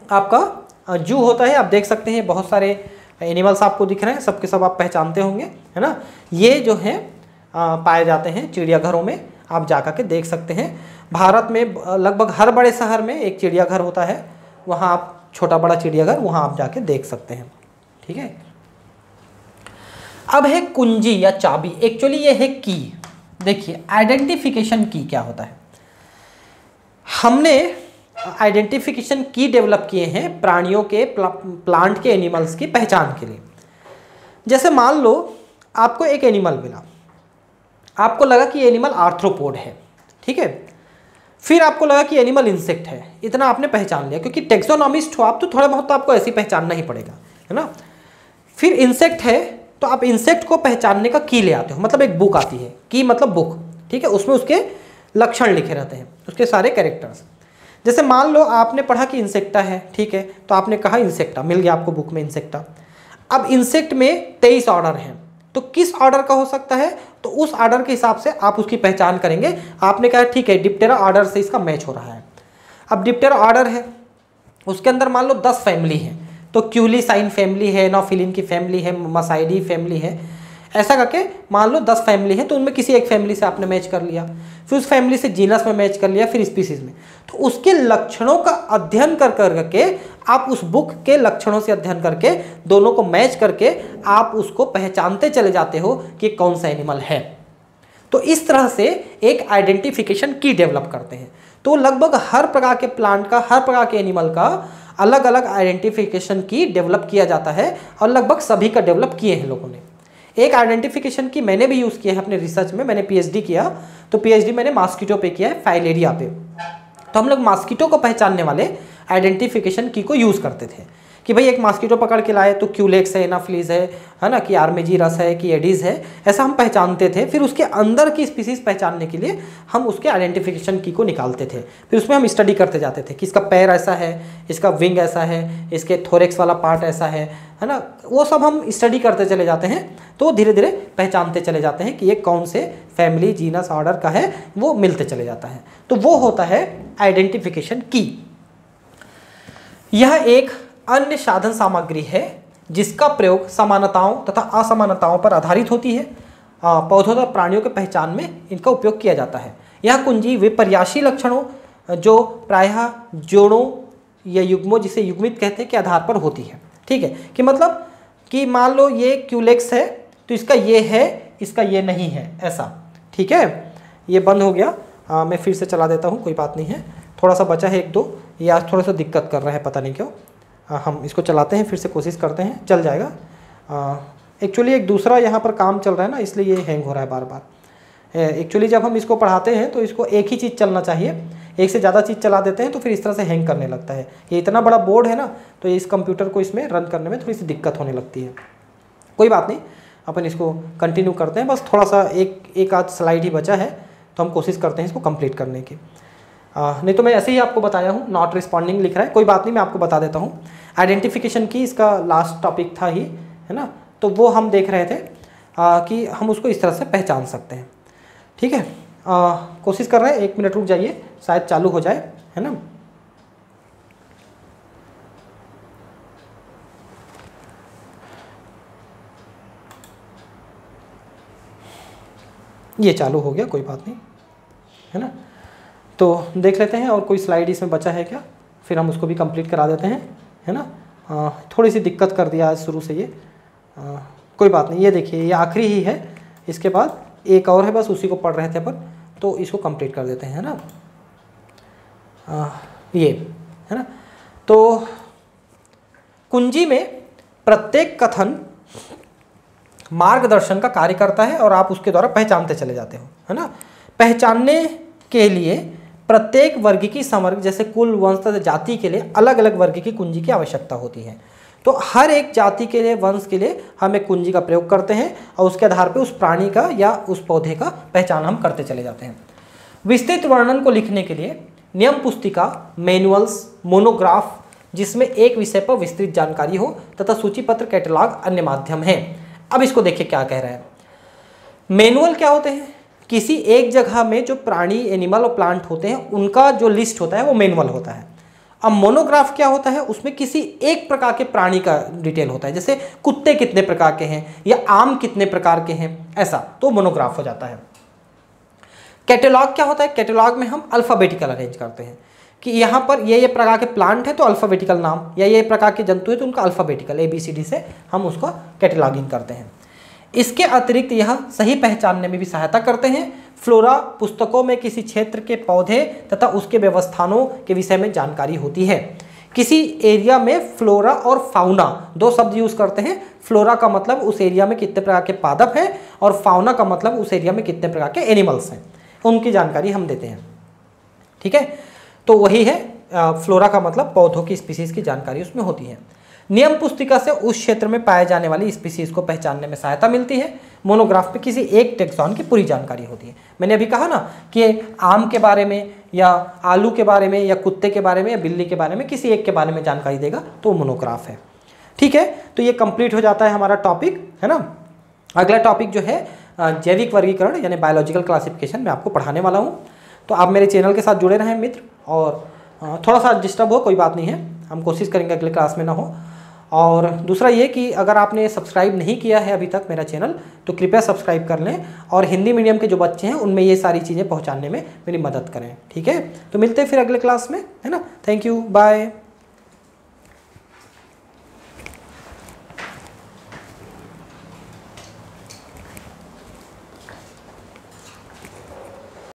आपका जू होता है। आप देख सकते हैं बहुत सारे एनिमल्स आपको दिख रहे हैं, सबके सब आप पहचानते होंगे, है ना। ये जो है पाए जाते हैं चिड़ियाघरों में, आप जाकर के देख सकते हैं। भारत में लगभग हर बड़े शहर में एक चिड़ियाघर होता है, वहाँ आप छोटा बड़ा चिड़ियाघर, वहाँ आप जाके देख सकते हैं, ठीक है। अब है कुंजी या चाबी, एक्चुअली ये है की। देखिए आइडेंटिफिकेशन की क्या होता है। हमने आइडेंटिफिकेशन की डेवलप किए हैं प्राणियों के, प्लांट के, एनिमल्स की पहचान के लिए। जैसे मान लो आपको एक एनिमल मिला, आपको लगा कि एनिमल आर्थ्रोपोड है, ठीक है। फिर आपको लगा कि एनिमल इंसेक्ट है, इतना आपने पहचान लिया, क्योंकि टेक्सोनॉमिस्ट हो आप तो थोड़ा बहुत तो आपको ऐसे ही पहचानना ही पड़ेगा, है ना। फिर इंसेक्ट है तो आप इंसेक्ट को पहचानने का की ले आते हो, मतलब एक बुक आती है, की मतलब बुक, ठीक है, उसमें उसके लक्षण लिखे रहते हैं, उसके सारे कैरेक्टर्स। जैसे मान लो आपने पढ़ा कि इंसेक्टा है, ठीक है, तो आपने कहा इंसेक्टा, मिल गया आपको बुक में इंसेक्टा। अब इंसेक्ट में 23 ऑर्डर हैं, तो किस ऑर्डर का हो सकता है, तो उस ऑर्डर के हिसाब से आप उसकी पहचान करेंगे। आपने कहा ठीक है डिप्टेरा ऑर्डर से इसका मैच हो रहा है। अब डिप्टेरा ऑर्डर है, उसके अंदर मान लो 10 फैमिली है, तो क्यूलिसाइन फैमिली है, एनोफिलिन की फैमिली है, मसाइडी फैमिली है, ऐसा करके मान लो 10 फैमिली है, तो उनमें किसी एक फैमिली से आपने मैच कर लिया, फिर उस फैमिली से जीनस में मैच कर लिया, फिर स्पीसीज में। तो उसके लक्षणों का अध्ययन कर करके आप उस बुक के लक्षणों से अध्ययन करके दोनों को मैच करके आप उसको पहचानते चले जाते हो कि कौन सा एनिमल है। तो इस तरह से एक आइडेंटिफिकेशन की डेवलप करते हैं। तो लगभग हर प्रकार के प्लांट का, हर प्रकार के एनिमल का अलग अलग आइडेंटिफिकेशन की डेवलप किया जाता है, और लगभग सभी का डेवलप किए हैं लोगों ने। एक आइडेंटिफिकेशन की मैंने भी यूज़ किया है अपने रिसर्च में, मैंने पीएचडी किया, तो पीएचडी मैंने मॉस्किटो पे किया है, फाइलेरिया पे। तो हम लोग मॉस्किटो को पहचानने वाले आइडेंटिफिकेशन की को यूज़ करते थे कि भाई एक मॉस्किटो पकड़ के लाए तो क्यूलेक्स है, एनाफिलीज है ना, कि आर्मेजीरस है, कि एडीज है, ऐसा हम पहचानते थे। फिर उसके अंदर की स्पीसीज पहचानने के लिए हम उसके आइडेंटिफिकेशन की को निकालते थे, फिर उसमें हम स्टडी करते जाते थे कि इसका पैर ऐसा है, इसका विंग ऐसा है, इसके थोरेक्स वाला पार्ट ऐसा है ना, वो सब हम स्टडी करते चले जाते हैं। तो धीरे धीरे पहचानते चले जाते हैं कि ये कौन से फैमिली, जीनस, ऑर्डर का है, वो मिलते चले जाता है। तो वो होता है आइडेंटिफिकेशन की। यह एक अन्य साधन सामग्री है जिसका प्रयोग समानताओं तथा असमानताओं पर आधारित होती है। पौधों तथा प्राणियों के पहचान में इनका उपयोग किया जाता है। यह कुंजी विपर्यासी लक्षणों जो प्रायः जोड़ों या युग्मों, जिसे युग्मित कहते हैं, के आधार पर होती है। ठीक है, कि मतलब कि मान लो ये क्यूलेक्स है तो इसका ये है, इसका ये नहीं है, ऐसा। ठीक है, ये बंद हो गया, मैं फिर से चला देता हूँ, कोई बात नहीं है, थोड़ा सा बचा है एक दो, ये आज थोड़ा सा दिक्कत कर रहा है, पता नहीं क्यों। हम इसको चलाते हैं, फिर से कोशिश करते हैं, चल जाएगा। एक्चुअली एक दूसरा यहाँ पर काम चल रहा है ना, इसलिए ये हैंग हो रहा है बार बार। एक्चुअली जब हम इसको पढ़ाते हैं तो इसको एक ही चीज़ चलना चाहिए, एक से ज़्यादा चीज़ चला देते हैं तो फिर इस तरह से हैंग करने लगता है। ये इतना बड़ा बोर्ड है ना, तो इस कंप्यूटर को इसमें रन करने में थोड़ी सी दिक्कत होने लगती है। कोई बात नहीं, अपन इसको कंटिन्यू करते हैं। बस थोड़ा सा एक आध स्लाइड ही बचा है, तो हम कोशिश करते हैं इसको कंप्लीट करने की। नहीं तो मैं ऐसे ही आपको बताया हूँ, नॉट रिस्पॉन्डिंग लिख रहा है, कोई बात नहीं, मैं आपको बता देता हूँ। आइडेंटिफिकेशन की इसका लास्ट टॉपिक था ही, है ना, तो वो हम देख रहे थे कि हम उसको इस तरह से पहचान सकते हैं। ठीक है, कोशिश कर रहे हैं, 1 मिनट रुक जाइए, शायद चालू हो जाए, है ना। ये चालू हो गया, कोई बात नहीं, है ना। तो देख लेते हैं और कोई स्लाइड इसमें बचा है क्या, फिर हम उसको भी कंप्लीट करा देते हैं, है ना। थोड़ी सी दिक्कत कर दिया आज शुरू से ये, कोई बात नहीं। ये देखिए, ये आखिरी ही है, इसके बाद एक और है, बस उसी को पढ़ रहे थे अपन, तो इसको कंप्लीट कर देते हैं, है ना। ये है ना। तो कुंजी में प्रत्येक कथन मार्गदर्शन का कार्य करता है और आप उसके द्वारा पहचानते चले जाते हो, है ना। पहचानने के लिए प्रत्येक वर्गीकी समवर्ग जैसे कुल, वंश तथा जाति के लिए अलग अलग वर्गीकी कुंजी की आवश्यकता होती है। तो हर एक जाति के लिए, वंश के लिए हम एक कुंजी का प्रयोग करते हैं और उसके आधार पर उस प्राणी का या उस पौधे का पहचान हम करते चले जाते हैं। विस्तृत वर्णन को लिखने के लिए नियम पुस्तिका, मैनुअल्स, मोनोग्राफ जिसमें एक विषय पर विस्तृत जानकारी हो तथा सूचीपत्र, कैटलॉग अन्य माध्यम हैं। अब इसको देखिए क्या कह रहा है। मैनुअल क्या होते हैं? किसी एक जगह में जो प्राणी, एनिमल और प्लांट होते हैं उनका जो लिस्ट होता है वो मैनुअल होता है। अब मोनोग्राफ क्या होता है? उसमें किसी एक प्रकार के प्राणी का डिटेल होता है, जैसे कुत्ते कितने प्रकार के हैं या आम कितने प्रकार के हैं, ऐसा, तो मोनोग्राफ हो जाता है। कैटलॉग क्या होता है? कैटलॉग में हम अल्फ़ाबेटिकल अरेंज करते हैं कि यहाँ पर ये प्रकार के प्लांट है तो अल्फ़ाबेटिकल नाम, या ये प्रकार के जंतु है तो उनका अल्फ़ाबेटिकल ABCD से हम उसका कैटलॉगिंग करते हैं। इसके अतिरिक्त यह सही पहचानने में भी सहायता करते हैं। फ्लोरा पुस्तकों में किसी क्षेत्र के पौधे तथा उसके व्यवस्थानों के विषय में जानकारी होती है। किसी एरिया में फ्लोरा और फाउना दो शब्द यूज़ करते हैं। फ्लोरा का मतलब उस एरिया में कितने प्रकार के पादप हैं और फाउना का मतलब उस एरिया में कितने प्रकार के एनिमल्स हैं, उनकी जानकारी हम देते हैं। ठीक है, तो वही है फ्लोरा का मतलब पौधों की स्पीसीज़ की जानकारी उसमें होती है। नियम पुस्तिका से उस क्षेत्र में पाए जाने वाली स्पीसीज़ को पहचानने में सहायता मिलती है। मोनोग्राफ पे किसी एक टेक्सॉन की पूरी जानकारी होती है। मैंने अभी कहा ना कि आम के बारे में या आलू के बारे में या कुत्ते के बारे में या बिल्ली के बारे में किसी एक के बारे में जानकारी देगा तो मोनोग्राफ है। ठीक है, तो ये कंप्लीट हो जाता है हमारा टॉपिक, है ना। अगला टॉपिक जो है जैविक वर्गीकरण यानी बायोलॉजिकल क्लासिफिकेशन मैं आपको पढ़ाने वाला हूँ। तो आप मेरे चैनल के साथ जुड़े रहें मित्र, और थोड़ा सा डिस्टर्ब हो कोई बात नहीं है, हम कोशिश करेंगे अगले क्लास में ना हो। और दूसरा ये कि अगर आपने सब्सक्राइब नहीं किया है अभी तक मेरा चैनल तो कृपया सब्सक्राइब कर लें, और हिंदी मीडियम के जो बच्चे हैं उनमें ये सारी चीज़ें पहुंचाने में मेरी मदद करें। ठीक है, तो मिलते हैं फिर अगले क्लास में, है ना। Thank you, bye.